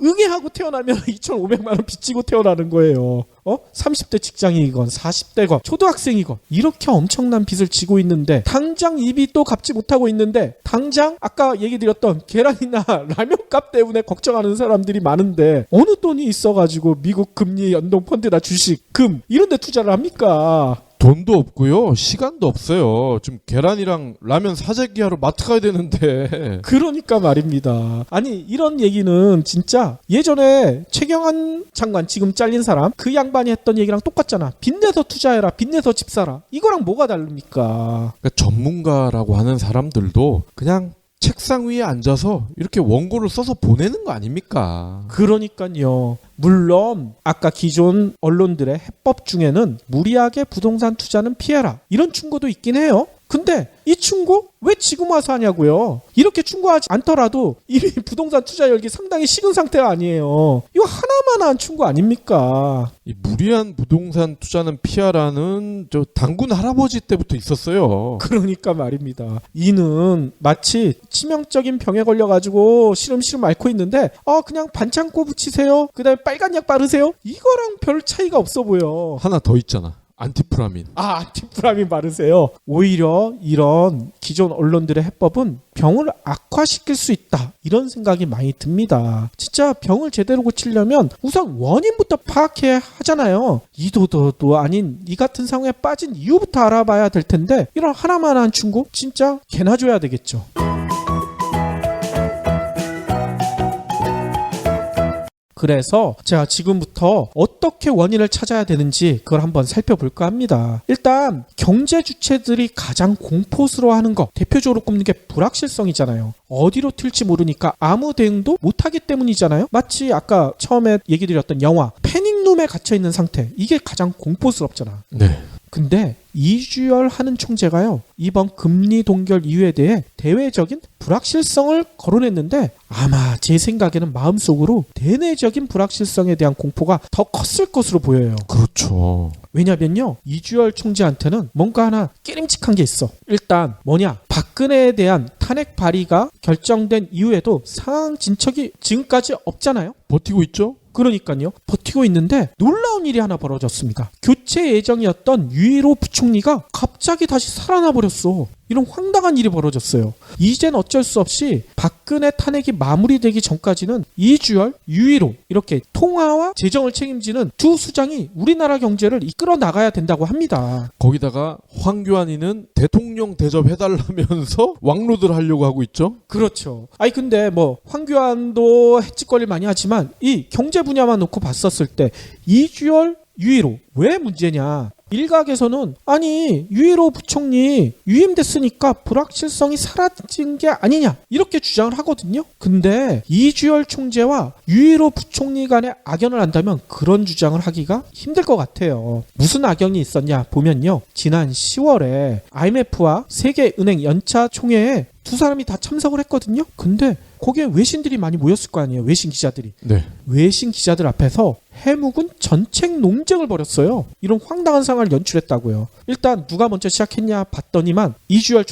응애하고 태어나면 2,500만 원 빚지고 태어나는 거예요. 30대 직장인이건 40대건 초등학생이건 이렇게 엄청난 빚을 지고 있는데 당장 이 빚도 갚지 못하고 있는데 당장 아까 얘기 드렸던 계란이나 라면값 때문에 걱정하는 사람들이 많은데 어느 돈이 있어가지고 미국 금리 연동 펀드나 주식, 금 이런 데 투자를 합니까? 돈도 없고요. 시간도 없어요. 좀 계란이랑 라면 사재기 하러 마트 가야 되는데. 그러니까 말입니다. 아니 이런 얘기는 진짜 예전에 최경환 장관, 지금 잘린 사람, 그 양반이 했던 얘기랑 똑같잖아. 빚내서 투자해라, 빚내서 집 사라. 이거랑 뭐가 다릅니까? 그러니까 전문가라고 하는 사람들도 그냥 책상 위에 앉아서 이렇게 원고를 써서 보내는 거 아닙니까? 그러니까요. 물론 아까 기존 언론들의 해법 중에는 무리하게 부동산 투자는 피해라, 이런 충고도 있긴 해요. 근데 이 충고 왜 지금 와서 하냐고요. 이렇게 충고하지 않더라도 이미 부동산 투자 열기 상당히 식은 상태가 아니에요. 이거 하나만한 충고 아닙니까? 이 무리한 부동산 투자는 피하라는 저 당군 할아버지 때부터 있었어요. 그러니까 말입니다. 이는 마치 치명적인 병에 걸려가지고 시름시름 앓고 있는데 그냥 반창고 붙이세요, 그 다음에 빨간 약 바르세요, 이거랑 별 차이가 없어 보여. 하나 더 있잖아. 안티프라민. 안티프라민 바르세요. 오히려 이런 기존 언론들의 해법은 병을 악화시킬 수 있다, 이런 생각이 많이 듭니다. 진짜 병을 제대로 고치려면 우선 원인부터 파악해야 하잖아요. 이도저도 아닌 이 같은 상황에 빠진 이유부터 알아봐야 될 텐데 이런 하나만한 충고 진짜 개나 줘야 되겠죠. 그래서 제가 지금부터 어떻게 원인을 찾아야 되는지 그걸 한번 살펴볼까 합니다. 일단 경제 주체들이 가장 공포스러워하는 거, 대표적으로 꼽는 게 불확실성이잖아요. 어디로 튈지 모르니까 아무 대응도 못하기 때문이잖아요. 마치 아까 처음에 얘기 드렸던 영화 패닉룸에 갇혀있는 상태, 이게 가장 공포스럽잖아. 네. 근데 이주열 한은 총재가요, 이번 금리 동결 이유에 대해 대외적인 불확실성을 거론했는데 아마 제 생각에는 마음속으로 대내적인 불확실성에 대한 공포가 더 컸을 것으로 보여요. 그렇죠. 왜냐면요, 이주열 총재한테는 뭔가 하나 깨림칙한 게 있어. 일단 뭐냐, 박근혜에 대한 탄핵 발의가 결정된 이후에도 상황 진척이 지금까지 없잖아요. 버티고 있죠? 그러니까요, 버티고 있는데 놀라운 일이 하나 벌어졌습니다. 교체 예정이었던 유일호 부총리가 갑자기 다시 살아나 버렸어. 이런 황당한 일이 벌어졌어요. 이젠 어쩔 수 없이 박근혜 탄핵이 마무리되기 전까지는 이주열, 유일호 이렇게 통화와 재정을 책임지는 두 수장이 우리나라 경제를 이끌어 나가야 된다고 합니다. 거기다가 황교안이는 대통령 대접해달라면서 왕로들 하려고 하고 있죠? 그렇죠. 아니 근데 뭐 황교안도 het짓거리를 많이 하지만 이 경제 분야만 놓고 봤었을 때 이주열, 유일호 왜 문제냐? 일각에서는 아니 유일호 부총리 유임됐으니까 불확실성이 사라진 게 아니냐 이렇게 주장을 하거든요. 근데 이주열 총재와 유일호 부총리 간의 악연을 안다면 그런 주장을 하기가 힘들 것 같아요. 무슨 악연이 있었냐 보면요, 지난 10월에 IMF와 세계은행 연차 총회에 두 사람이 다 참석을 했거든요. 근데 거기에 외신들이 많이 모였을 거 아니에요. 외신 기자들이. 네. 외신 기자들 앞에서 해묵은 전책 논쟁을 벌였어요. 이런 황당한 상황을 연출했다고요. 일단 누가 먼저 시작했냐 봤더니만 이주열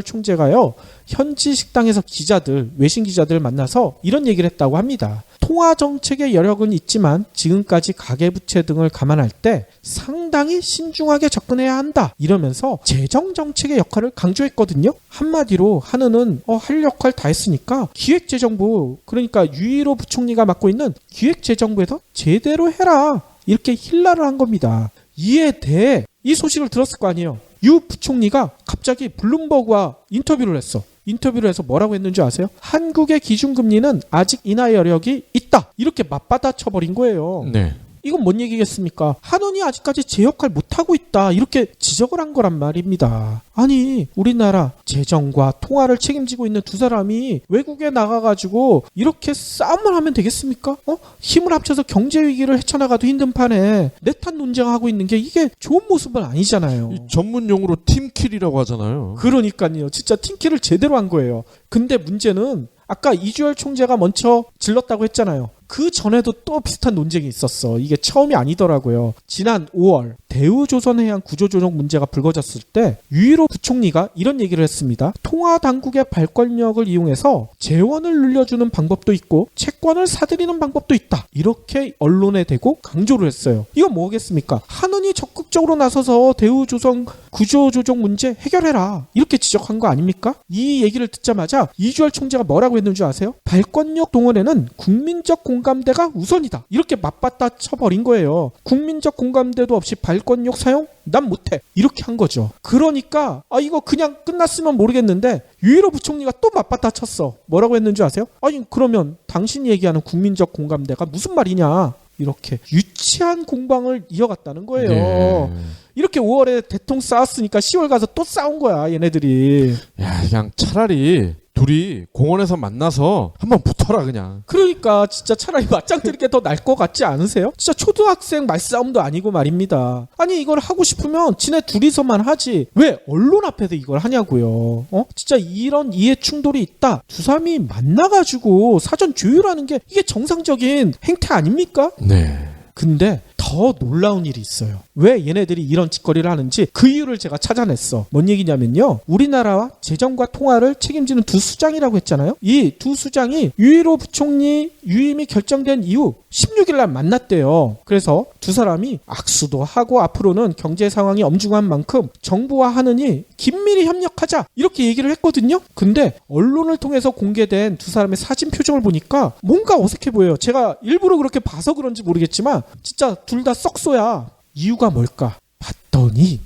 총재가요, 현지 식당에서 기자들, 외신 기자들을 만나서 이런 얘기를 했다고 합니다. 통화 정책의 여력은 있지만 지금까지 가계부채 등을 감안할 때 상당히 신중하게 접근해야 한다 이러면서 재정 정책의 역할을 강조했거든요. 한마디로 한은은 할 역할 다 했으니까 기획재정부, 그러니까 유일호 부총리가 맡고 있는 기획재정부에서 제대로 해라 이렇게 힐라를 한 겁니다. 이에 대해 이 소식을 들었을 거 아니에요. 유 부총리가 갑자기 블룸버그와 인터뷰를 했어. 인터뷰를 해서 뭐라고 했는지 아세요? 한국의 기준금리는 아직 인하 여력이 있다. 이렇게 맞받아쳐 버린 거예요. 네. 이건 뭔 얘기겠습니까? 한원이 아직까지 제 역할 못하고 있다 이렇게 지적을 한 거란 말입니다. 아니 우리나라 재정과 통화를 책임지고 있는 두 사람이 외국에 나가가지고 이렇게 싸움을 하면 되겠습니까? 힘을 합쳐서 경제 위기를 헤쳐나가도 힘든 판에 내탄 논쟁하고 있는 게 이게 좋은 모습은 아니잖아요. 이 전문 용어로 팀킬이라고 하잖아요. 그러니까요. 진짜 팀킬을 제대로 한 거예요. 근데 문제는 아까 이주열 총재가 먼저 질렀다고 했잖아요. 그 전에도 또 비슷한 논쟁이 있었어. 이게 처음이 아니더라고요. 지난 5월 대우조선해양 구조조정 문제가 불거졌을 때 유일호 부총리가 이런 얘기를 했습니다. 통화 당국의 발권력을 이용해서 재원을 늘려주는 방법도 있고 채권을 사들이는 방법도 있다. 이렇게 언론에 대고 강조를 했어요. 이건 뭐겠습니까? 한은이 적극적으로 나서서 대우조선 구조조정 문제 해결해라. 이렇게 지적한 거 아닙니까? 이 얘기를 듣자마자 이주열 총재가 뭐라고 했는지 아세요? 발권력 동원에는 국민적 공감대가 우선이다. 이렇게 맞받아 쳐버린 거예요. 국민적 공감대도 없이 발권력 사용? 난 못해. 이렇게 한 거죠. 그러니까 이거 그냥 끝났으면 모르겠는데 유일호 부총리가 또 맞받아 쳤어. 뭐라고 했는지 아세요? 아니 그러면 당신이 얘기하는 국민적 공감대가 무슨 말이냐. 이렇게 유치한 공방을 이어갔다는 거예요. 네. 이렇게 5월에 대통 싸웠으니까 10월 가서 또 싸운 거야 얘네들이. 야, 그냥 차라리 둘이 공원에서 만나서 한번 붙어라 그냥. 그러니까 진짜 차라리 맞짱 뜨는 게 더 나을 것 같지 않으세요? 진짜 초등학생 말싸움도 아니고 말입니다. 아니 이걸 하고 싶으면 지네 둘이서만 하지 왜 언론 앞에서 이걸 하냐고요. 진짜 이런 이해 충돌이 있다. 두 사람이 만나가지고 사전 조율하는 게 이게 정상적인 행태 아닙니까? 네. 근데 더 놀라운 일이 있어요. 왜 얘네들이 이런 짓거리를 하는지 그 이유를 제가 찾아냈어. 뭔 얘기냐면요, 우리나라와 재정과 통화를 책임지는 두 수장이라고 했잖아요. 이 두 수장이 유일호 부총리 유임이 결정된 이후 16일 날 만났대요. 그래서 두 사람이 악수도 하고 앞으로는 경제 상황이 엄중한 만큼 정부와 한은이 긴밀히 협력하자 이렇게 얘기를 했거든요. 근데 언론을 통해서 공개된 두 사람의 사진 표정을 보니까 뭔가 어색해 보여요. 제가 일부러 그렇게 봐서 그런지 모르겠지만 진짜 둘 다 썩소야. 이유가 뭘까 봤더니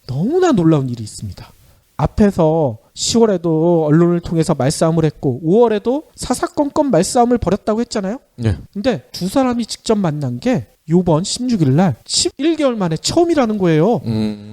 너무나 놀라운 일이 있습니다. 앞에서 10월에도 언론을 통해서 말싸움을 했고 5월에도 사사건건 말싸움을 벌였다고 했잖아요. 네. 근데 두 사람이 직접 만난 게 요번 16일 날 11개월 만에 처음이라는 거예요.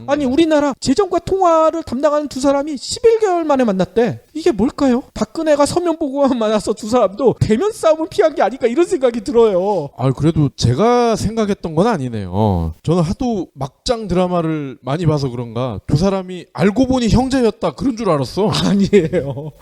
아니 우리나라 재정과 통화를 담당하는 두 사람이 11개월 만에 만났대. 이게 뭘까요? 박근혜가 서면 보고만 만나서 두 사람도 대면 싸움을 피한 게 아닌가 이런 생각이 들어요. 그래도 제가 생각했던 건 아니네요. 저는 하도 막장 드라마를 많이 봐서 그런가 두 사람이 알고 보니 형제였다 그런 줄 알았어. 아니에요.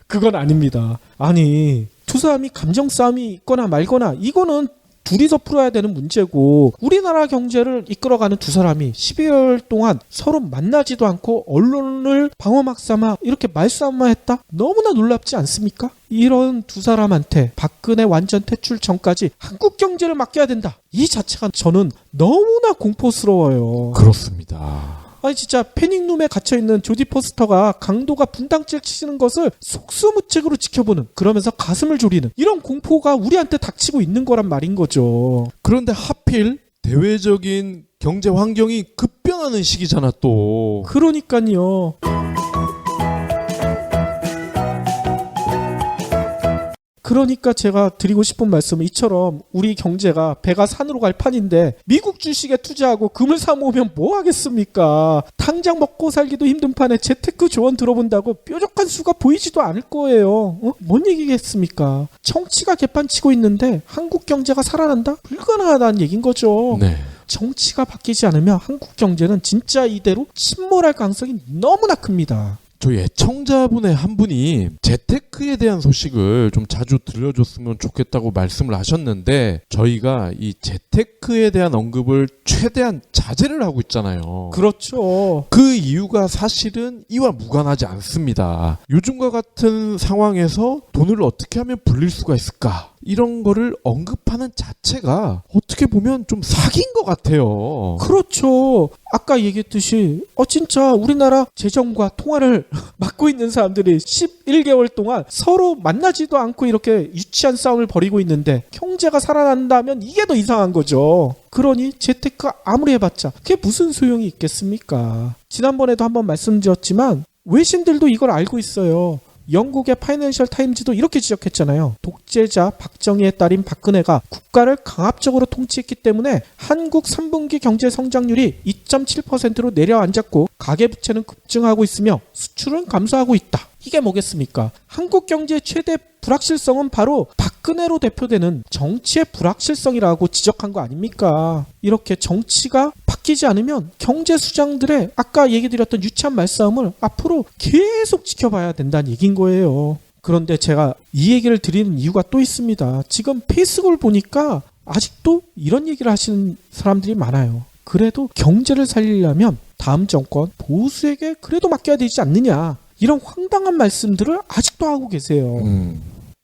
그건 아닙니다. 아니, 두 사람이 감정 싸움이 있거나 말거나 이거는 둘이서 풀어야 되는 문제고, 우리나라 경제를 이끌어가는 두 사람이 12개월 동안 서로 만나지도 않고 언론을 방어막 삼아 이렇게 말싸움만 했다? 너무나 놀랍지 않습니까? 이런 두 사람한테 박근혜 완전 퇴출 전까지 한국 경제를 맡겨야 된다. 이 자체가 저는 너무나 공포스러워요. 그렇습니다. 아니 진짜 패닉룸에 갇혀있는 조디 포스터가 강도가 분당질 치는 것을 속수무책으로 지켜보는, 그러면서 가슴을 졸이는 이런 공포가 우리한테 닥치고 있는 거란 말인 거죠. 그런데 하필 대외적인 경제 환경이 급변하는 시기잖아 또. 그러니까요. 그러니까 제가 드리고 싶은 말씀은 이처럼 우리 경제가 배가 산으로 갈 판인데 미국 주식에 투자하고 금을 사 모으면 뭐 하겠습니까? 당장 먹고 살기도 힘든 판에 재테크 조언 들어본다고 뾰족한 수가 보이지도 않을 거예요. 뭔 얘기겠습니까? 정치가 개판치고 있는데 한국 경제가 살아난다? 불가능하다는 얘긴 거죠. 네. 정치가 바뀌지 않으면 한국 경제는 진짜 이대로 침몰할 가능성이 너무나 큽니다. 저희 애청자분의 한 분이 재테크에 대한 소식을 좀 자주 들려줬으면 좋겠다고 말씀을 하셨는데, 저희가 이 재테크에 대한 언급을 최대한 자제를 하고 있잖아요. 그렇죠. 그 이유가 사실은 이와 무관하지 않습니다. 요즘과 같은 상황에서 돈을 어떻게 하면 불릴 수가 있을까? 이런 거를 언급하는 자체가 어떻게 보면 좀 사기인 것 같아요. 그렇죠. 아까 얘기했듯이 진짜 우리나라 재정과 통화를 맡고 있는 사람들이 11개월 동안 서로 만나지도 않고 이렇게 유치한 싸움을 벌이고 있는데 경제가 살아난다면 이게 더 이상한 거죠. 그러니 재테크 아무리 해봤자 그게 무슨 소용이 있겠습니까? 지난번에도 한번 말씀드렸지만 외신들도 이걸 알고 있어요. 영국의 파이낸셜 타임즈도 이렇게 지적했잖아요. 독재자 박정희의 딸인 박근혜가 국가를 강압적으로 통치했기 때문에 한국 3분기 경제 성장률이 2.7%로 내려앉았고 가계부채는 급증하고 있으며 수출은 감소하고 있다. 이게 뭐겠습니까? 한국 경제의 최대 불확실성은 바로 박근혜로 대표되는 정치의 불확실성이라고 지적한 거 아닙니까? 이렇게 정치가 바뀌지 않으면 경제 수장들의 아까 얘기 드렸던 유치한 말싸움을 앞으로 계속 지켜봐야 된다는 얘기인 거예요. 그런데 제가 이 얘기를 드리는 이유가 또 있습니다. 지금 페이스북을 보니까 아직도 이런 얘기를 하시는 사람들이 많아요. 그래도 경제를 살리려면 다음 정권 보수에게 그래도 맡겨야 되지 않느냐, 이런 황당한 말씀들을 아직도 하고 계세요.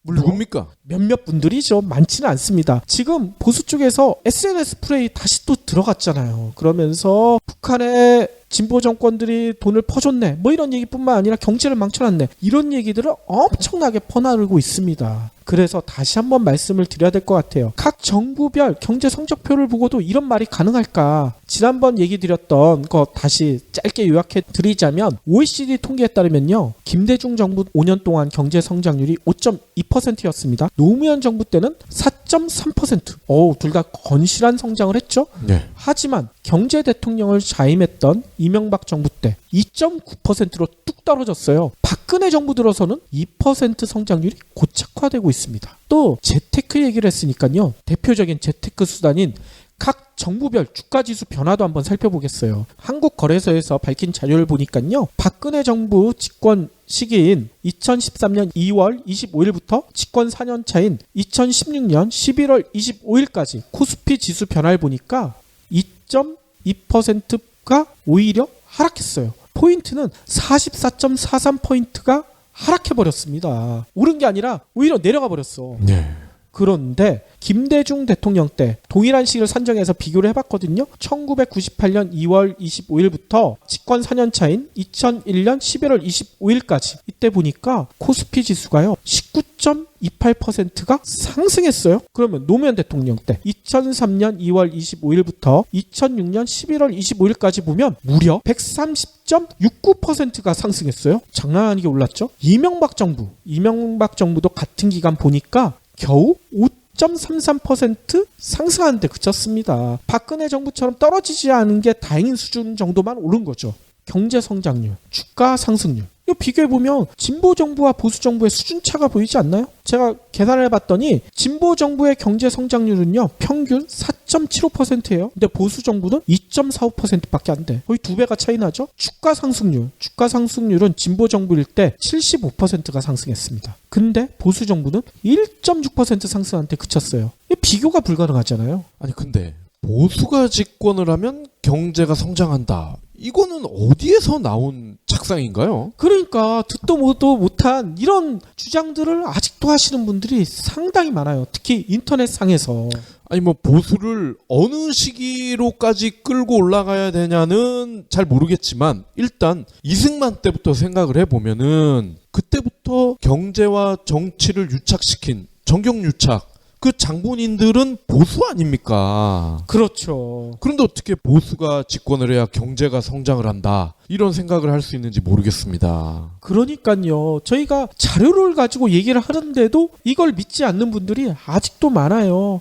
누굽니까? 몇몇 분들이죠. 많지는 않습니다. 지금 보수 쪽에서 SNS 프레이 다시 또 들어갔잖아요. 그러면서 북한의 진보 정권들이 돈을 퍼줬네, 뭐 이런 얘기뿐만 아니라 경제를 망쳐놨네, 이런 얘기들을 엄청나게 퍼나르고 있습니다. 그래서 다시 한번 말씀을 드려야 될 것 같아요. 각 정부별 경제 성적표를 보고도 이런 말이 가능할까? 지난번 얘기 드렸던 거 다시 짧게 요약해 드리자면 OECD 통계에 따르면요, 김대중 정부 5년 동안 경제 성장률이 5.2%였습니다. 노무현 정부 때는 4.3%. 둘 다 건실한 성장을 했죠. 네. 하지만 경제 대통령을 자임했던 이명박 정부 때 2.9%로 뚝 떨어졌어요. 박근혜 정부 들어서는 2% 성장률이 고착화되고 있습니다. 또 재테크 얘기를 했으니까요, 대표적인 재테크 수단인 각 정부별 주가지수 변화도 한번 살펴보겠어요. 한국거래소에서 밝힌 자료를 보니까요, 박근혜 정부 집권 시기인 2013년 2월 25일부터 집권 4년 차인 2016년 11월 25일까지 코스피 지수 변화를 보니까 2.2%가 오히려 하락했어요. 포인트는 44.43포인트가 하락해버렸습니다. 오른 게 아니라 오히려 내려가 버렸어. 네. 그런데 김대중 대통령 때 동일한 시기를 산정해서 비교를 해봤거든요. 1998년 2월 25일부터 집권 4년 차인 2001년 11월 25일까지 이때 보니까 코스피 지수가요 19.28%가 상승했어요. 그러면 노무현 대통령 때 2003년 2월 25일부터 2006년 11월 25일까지 보면 무려 130.69%가 상승했어요. 장난 아니게 올랐죠. 이명박 정부도 같은 기간 보니까 겨우 5.33% 상승하는 데 그쳤습니다. 박근혜 정부처럼 떨어지지 않은 게 다행인 수준 정도만 오른 거죠. 경제 성장률, 주가 상승률, 이거 비교해보면 진보 정부와 보수 정부의 수준 차가 보이지 않나요? 제가 계산을 해봤더니 진보 정부의 경제 성장률은요 평균 4.75%예요. 근데 보수 정부는 2.45%밖에 안 돼. 거의 2배가 차이 나죠? 주가 상승률은 진보 정부일 때 75%가 상승했습니다. 근데 보수 정부는 1.6% 상승한테 그쳤어요. 이 비교가 불가능하잖아요. 아니 근데 보수가 집권을 하면 경제가 성장한다. 이거는 어디에서 나온 착상인가요? 그러니까 듣도 보도 못한 이런 주장들을 아직도 하시는 분들이 상당히 많아요. 특히 인터넷상에서. 아니 뭐 보수를 어느 시기로까지 끌고 올라가야 되냐는 잘 모르겠지만 일단 이승만 때부터 생각을 해보면은 그때부터 경제와 정치를 유착시킨 정경유착 그 장본인들은 보수 아닙니까? 그렇죠. 그런데 어떻게 보수가 집권을 해야 경제가 성장을 한다 이런 생각을 할 수 있는지 모르겠습니다. 그러니까요. 저희가 자료를 가지고 얘기를 하는데도 이걸 믿지 않는 분들이 아직도 많아요.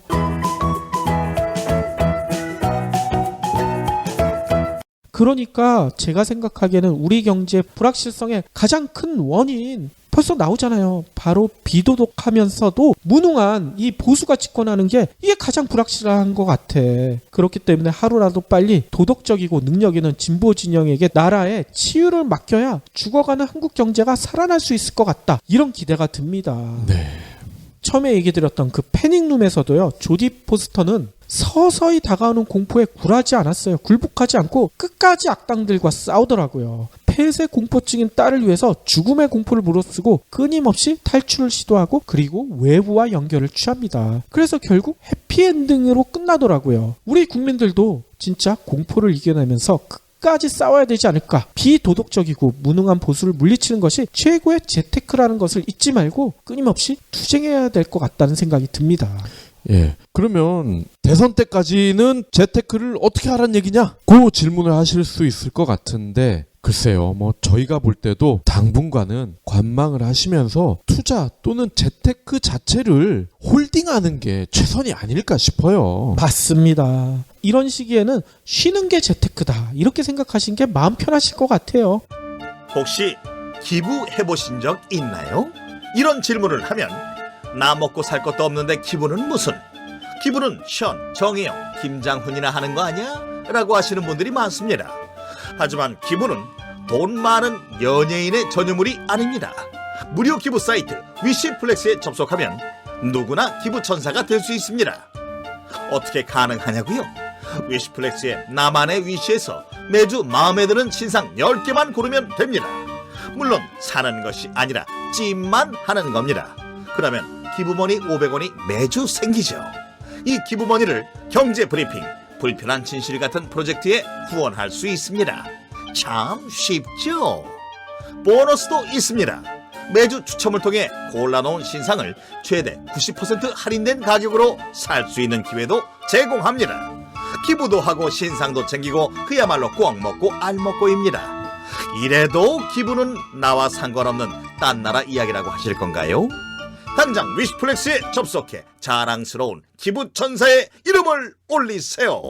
그러니까 제가 생각하기에는 우리 경제 불확실성의 가장 큰 원인 벌써 나오잖아요. 바로 비도덕하면서도 무능한 이 보수가 집권하는 게 이게 가장 불확실한 것 같아. 그렇기 때문에 하루라도 빨리 도덕적이고 능력 있는 진보 진영에게 나라의 치유를 맡겨야 죽어가는 한국 경제가 살아날 수 있을 것 같다. 이런 기대가 듭니다. 네. 처음에 얘기 드렸던 그 패닉룸에서도요. 조디 포스터는 서서히 다가오는 공포에 굴하지 않았어요. 굴복하지 않고 끝까지 악당들과 싸우더라고요. 폐쇄 공포증인 딸을 위해서 죽음의 공포를 무릅쓰고 끊임없이 탈출을 시도하고 그리고 외부와 연결을 취합니다. 그래서 결국 해피엔딩으로 끝나더라고요. 우리 국민들도 진짜 공포를 이겨내면서 끝까지 싸워야 되지 않을까. 비도덕적이고 무능한 보수를 물리치는 것이 최고의 재테크라는 것을 잊지 말고 끊임없이 투쟁해야 될 것 같다는 생각이 듭니다. 예. 그러면 대선 때까지는 재테크를 어떻게 하란 얘기냐? 그 질문을 하실 수 있을 것 같은데 글쎄요. 뭐 저희가 볼 때도 당분간은 관망을 하시면서 투자 또는 재테크 자체를 홀딩하는 게 최선이 아닐까 싶어요. 맞습니다. 이런 시기에는 쉬는 게 재테크다. 이렇게 생각하신 게 마음 편하실 것 같아요. 혹시 기부해보신 적 있나요? 이런 질문을 하면 나 먹고 살 것도 없는데 기부는 무슨? 기부는 션, 정혜영, 김장훈이나 하는 거 아니야? 라고 하시는 분들이 많습니다. 하지만 기부는 돈 많은 연예인의 전유물이 아닙니다. 무료 기부 사이트 위시플렉스에 접속하면 누구나 기부천사가 될 수 있습니다. 어떻게 가능하냐고요? 위시플렉스의 나만의 위시에서 매주 마음에 드는 신상 10개만 고르면 됩니다. 물론 사는 것이 아니라 찜만 하는 겁니다. 그러면 기부머니 500원이 매주 생기죠. 이 기부머니를 경제브리핑, 불편한 진실 같은 프로젝트에 후원할 수 있습니다. 참 쉽죠? 보너스도 있습니다. 매주 추첨을 통해 골라놓은 신상을 최대 90% 할인된 가격으로 살 수 있는 기회도 제공합니다. 기부도 하고 신상도 챙기고 그야말로 꽉 먹고 알 먹고입니다. 이래도 기부는 나와 상관없는 딴 나라 이야기라고 하실 건가요? 당장 위시플렉스에 접속해 자랑스러운 기부천사의 이름을 올리세요.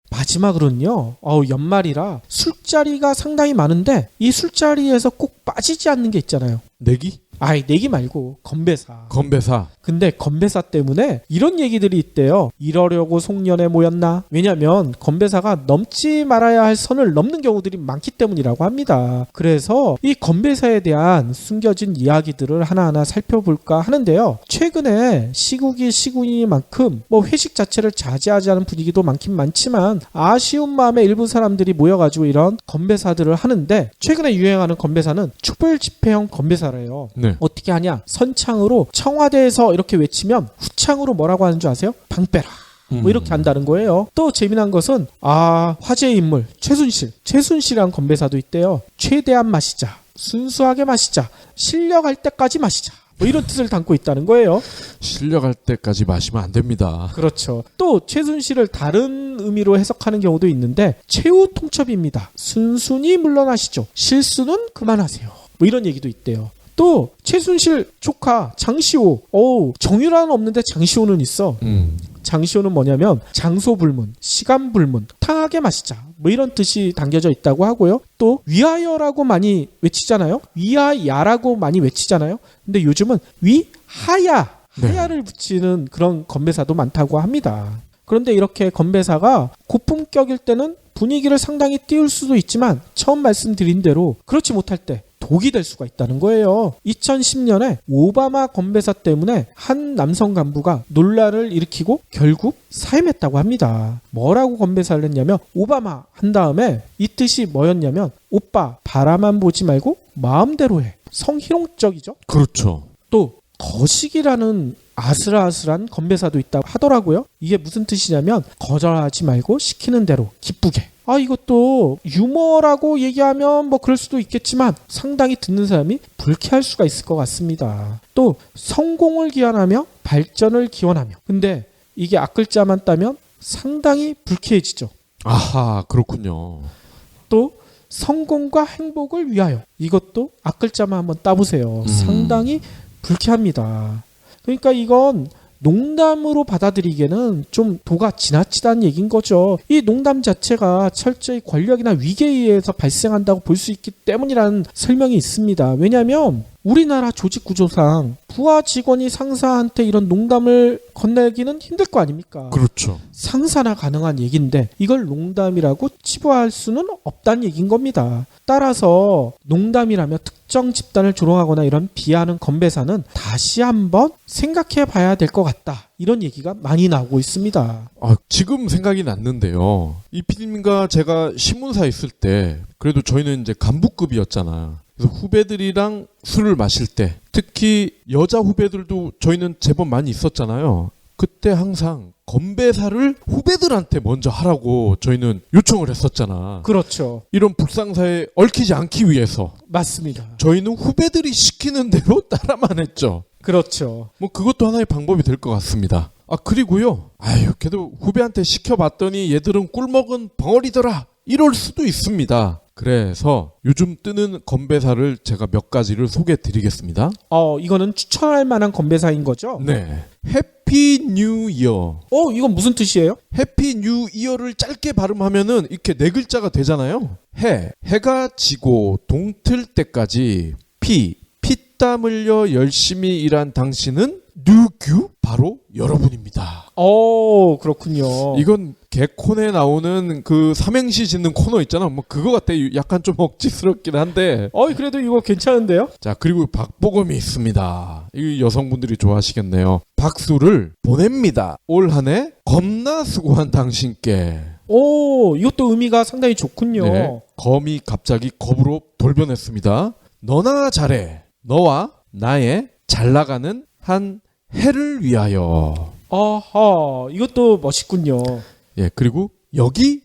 마지막으로는요. 연말이라 술자리가 상당히 많은데 이 술자리에서 꼭 빠지지 않는 게 있잖아요. 내기? 내기 말고 건배사. 건배사. 근데 건배사 때문에 이런 얘기들이 있대요. 이러려고 송년회 모였나? 왜냐면 건배사가 넘지 말아야 할 선을 넘는 경우들이 많기 때문이라고 합니다. 그래서 이 건배사에 대한 숨겨진 이야기들을 하나하나 살펴볼까 하는데요. 최근에 시국이 시국이니만큼 회식 자체를 자제하지 않은 분위기도 많긴 많지만 아쉬운 마음에 일부 사람들이 모여가지고 이런 건배사들을 하는데 최근에 유행하는 건배사는 촛불 집회형 건배사래요. 네. 어떻게 하냐? 선창으로 청와대에서 이렇게 외치면 후창으로 뭐라고 하는 줄 아세요? 방 빼라. 이렇게 한다는 거예요. 또 재미난 것은 화제의 인물 최순실이란 건배사도 있대요. 최대한 마시자, 순수하게 마시자, 실력할 때까지 마시자. 이런 뜻을 담고 있다는 거예요. 실력할 때까지 마시면 안 됩니다. 그렇죠. 또 최순실을 다른 의미로 해석하는 경우도 있는데 최후 통첩입니다. 순순히 물러나시죠. 실수는 그만하세요. 이런 얘기도 있대요. 또 최순실 조카 장시호. 정유라는 없는데 장시호는 있어. 장시호는 뭐냐면 장소 불문, 시간 불문, 탕하게 마시자 뭐 이런 뜻이 담겨져 있다고 하고요. 또 위하여라고 많이 외치잖아요. 위하야라고 많이 외치잖아요. 근데 요즘은 위하야, 하야를 붙이는 그런 건배사도 많다고 합니다. 그런데 이렇게 건배사가 고품격일 때는 분위기를 상당히 띄울 수도 있지만 처음 말씀드린 대로 그렇지 못할 때 독이 될 수가 있다는 거예요. 2010년에 오바마 건배사 때문에 한 남성 간부가 논란을 일으키고 결국 사임했다고 합니다. 뭐라고 건배사를 했냐면 오바마 한 다음에 이 뜻이 뭐였냐면 오빠 바라만 보지 말고 마음대로 해. 성희롱적이죠. 그렇죠. 또 거식이라는 아슬아슬한 건배사도 있다고 하더라고요. 이게 무슨 뜻이냐면 거절하지 말고 시키는 대로 기쁘게. 이것도 유머라고 얘기하면 뭐 그럴 수도 있겠지만 상당히 듣는 사람이 불쾌할 수가 있을 것 같습니다. 또 성공을 기원하며 발전을 기원하며. 근데 이게 앞글자만 따면 상당히 불쾌해지죠. 아하, 그렇군요. 또 성공과 행복을 위하여. 이것도 앞글자만 한번 따보세요. 상당히 불쾌합니다. 그러니까 이건 농담으로 받아들이기에는 좀 도가 지나치다는 얘기인 거죠. 이 농담 자체가 철저히 권력이나 위계에 의해서 발생한다고 볼 수 있기 때문이라는 설명이 있습니다. 왜냐하면 우리나라 조직 구조상 부하 직원이 상사한테 이런 농담을 건네기는 힘들 거 아닙니까? 그렇죠. 상사나 가능한 얘기인데 이걸 농담이라고 치부할 수는 없다는 얘기인 겁니다. 따라서 농담이라며 특정 집단을 조롱하거나 이런 비하하는 건배사는 다시 한번 생각해 봐야 될 것 같다. 이런 얘기가 많이 나오고 있습니다. 지금 생각이 났는데요. 이 PD님과 제가 신문사 있을 때 그래도 저희는 이제 간부급이었잖아. 그래서 후배들이랑 술을 마실 때 특히 여자 후배들도 저희는 제법 많이 있었잖아요. 그때 항상 건배사를 후배들한테 먼저 하라고 저희는 요청을 했었잖아. 그렇죠. 이런 불상사에 얽히지 않기 위해서. 맞습니다. 저희는 후배들이 시키는 대로 따라만 했죠. 그렇죠. 뭐 그것도 하나의 방법이 될 것 같습니다. 그리고요. 그래도 후배한테 시켜봤더니 얘들은 꿀먹은 벙어리더라. 이럴 수도 있습니다. 그래서 요즘 뜨는 건배사를 제가 몇 가지를 소개해 드리겠습니다. 이거는 추천할 만한 건배사인 거죠? 네. 해피 뉴 이어. 이건 무슨 뜻이에요? 해피 뉴 이어를 짧게 발음하면은 이렇게 네 글자가 되잖아요. 해가 지고 동틀 때까지 피땀 흘려 열심히 일한 당신은 누구? 바로 여러분입니다. 그렇군요. 이건 개콘에 나오는 그 삼행시 짓는 코너 있잖아. 뭐 그거 같아. 약간 좀 억지스럽긴 한데. 그래도 이거 괜찮은데요? 자, 그리고 박보검이 있습니다. 이 여성분들이 좋아하시겠네요. 박수를 보냅니다. 올 한 해 겁나 수고한 당신께. 이것도 의미가 상당히 좋군요. 네, 검이 갑자기 겁으로 돌변했습니다. 너나 잘해. 너와 나의 잘 나가는 한 해를 위하여. 이것도 멋있군요. 예, 그리고 여기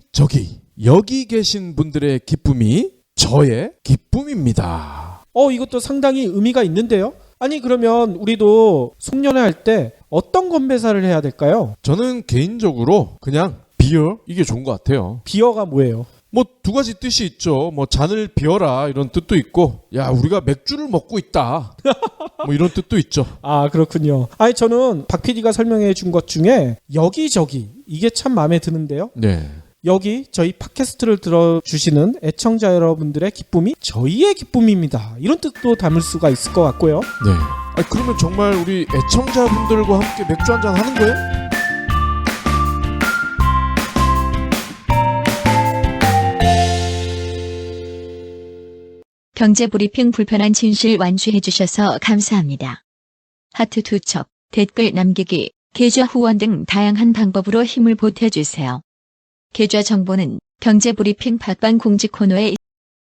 계신 분들의 기쁨이 저의 기쁨입니다. 이것도 상당히 의미가 있는데요. 아니 그러면 우리도 송년회 할 때 어떤 건배사를 해야 될까요? 저는 개인적으로 그냥 비어 이게 좋은 것 같아요. 비어가 뭐예요? 뭐 두 가지 뜻이 있죠. 뭐 잔을 비어라 이런 뜻도 있고, 야 우리가 맥주를 먹고 있다 뭐 이런 뜻도 있죠. 그렇군요. 저는 박 PD가 설명해 준 것 중에 여기저기 이게 참 마음에 드는데요. 네. 여기 저희 팟캐스트를 들어주시는 애청자 여러분들의 기쁨이 저희의 기쁨입니다. 이런 뜻도 담을 수가 있을 것 같고요. 네. 그러면 정말 우리 애청자분들과 함께 맥주 한잔 하는 거예요? 경제브리핑 불편한 진실 완수해주셔서 감사합니다. 하트 2첩, 댓글 남기기, 계좌 후원 등 다양한 방법으로 힘을 보태주세요. 계좌 정보는 경제브리핑 팟빵 공지 코너에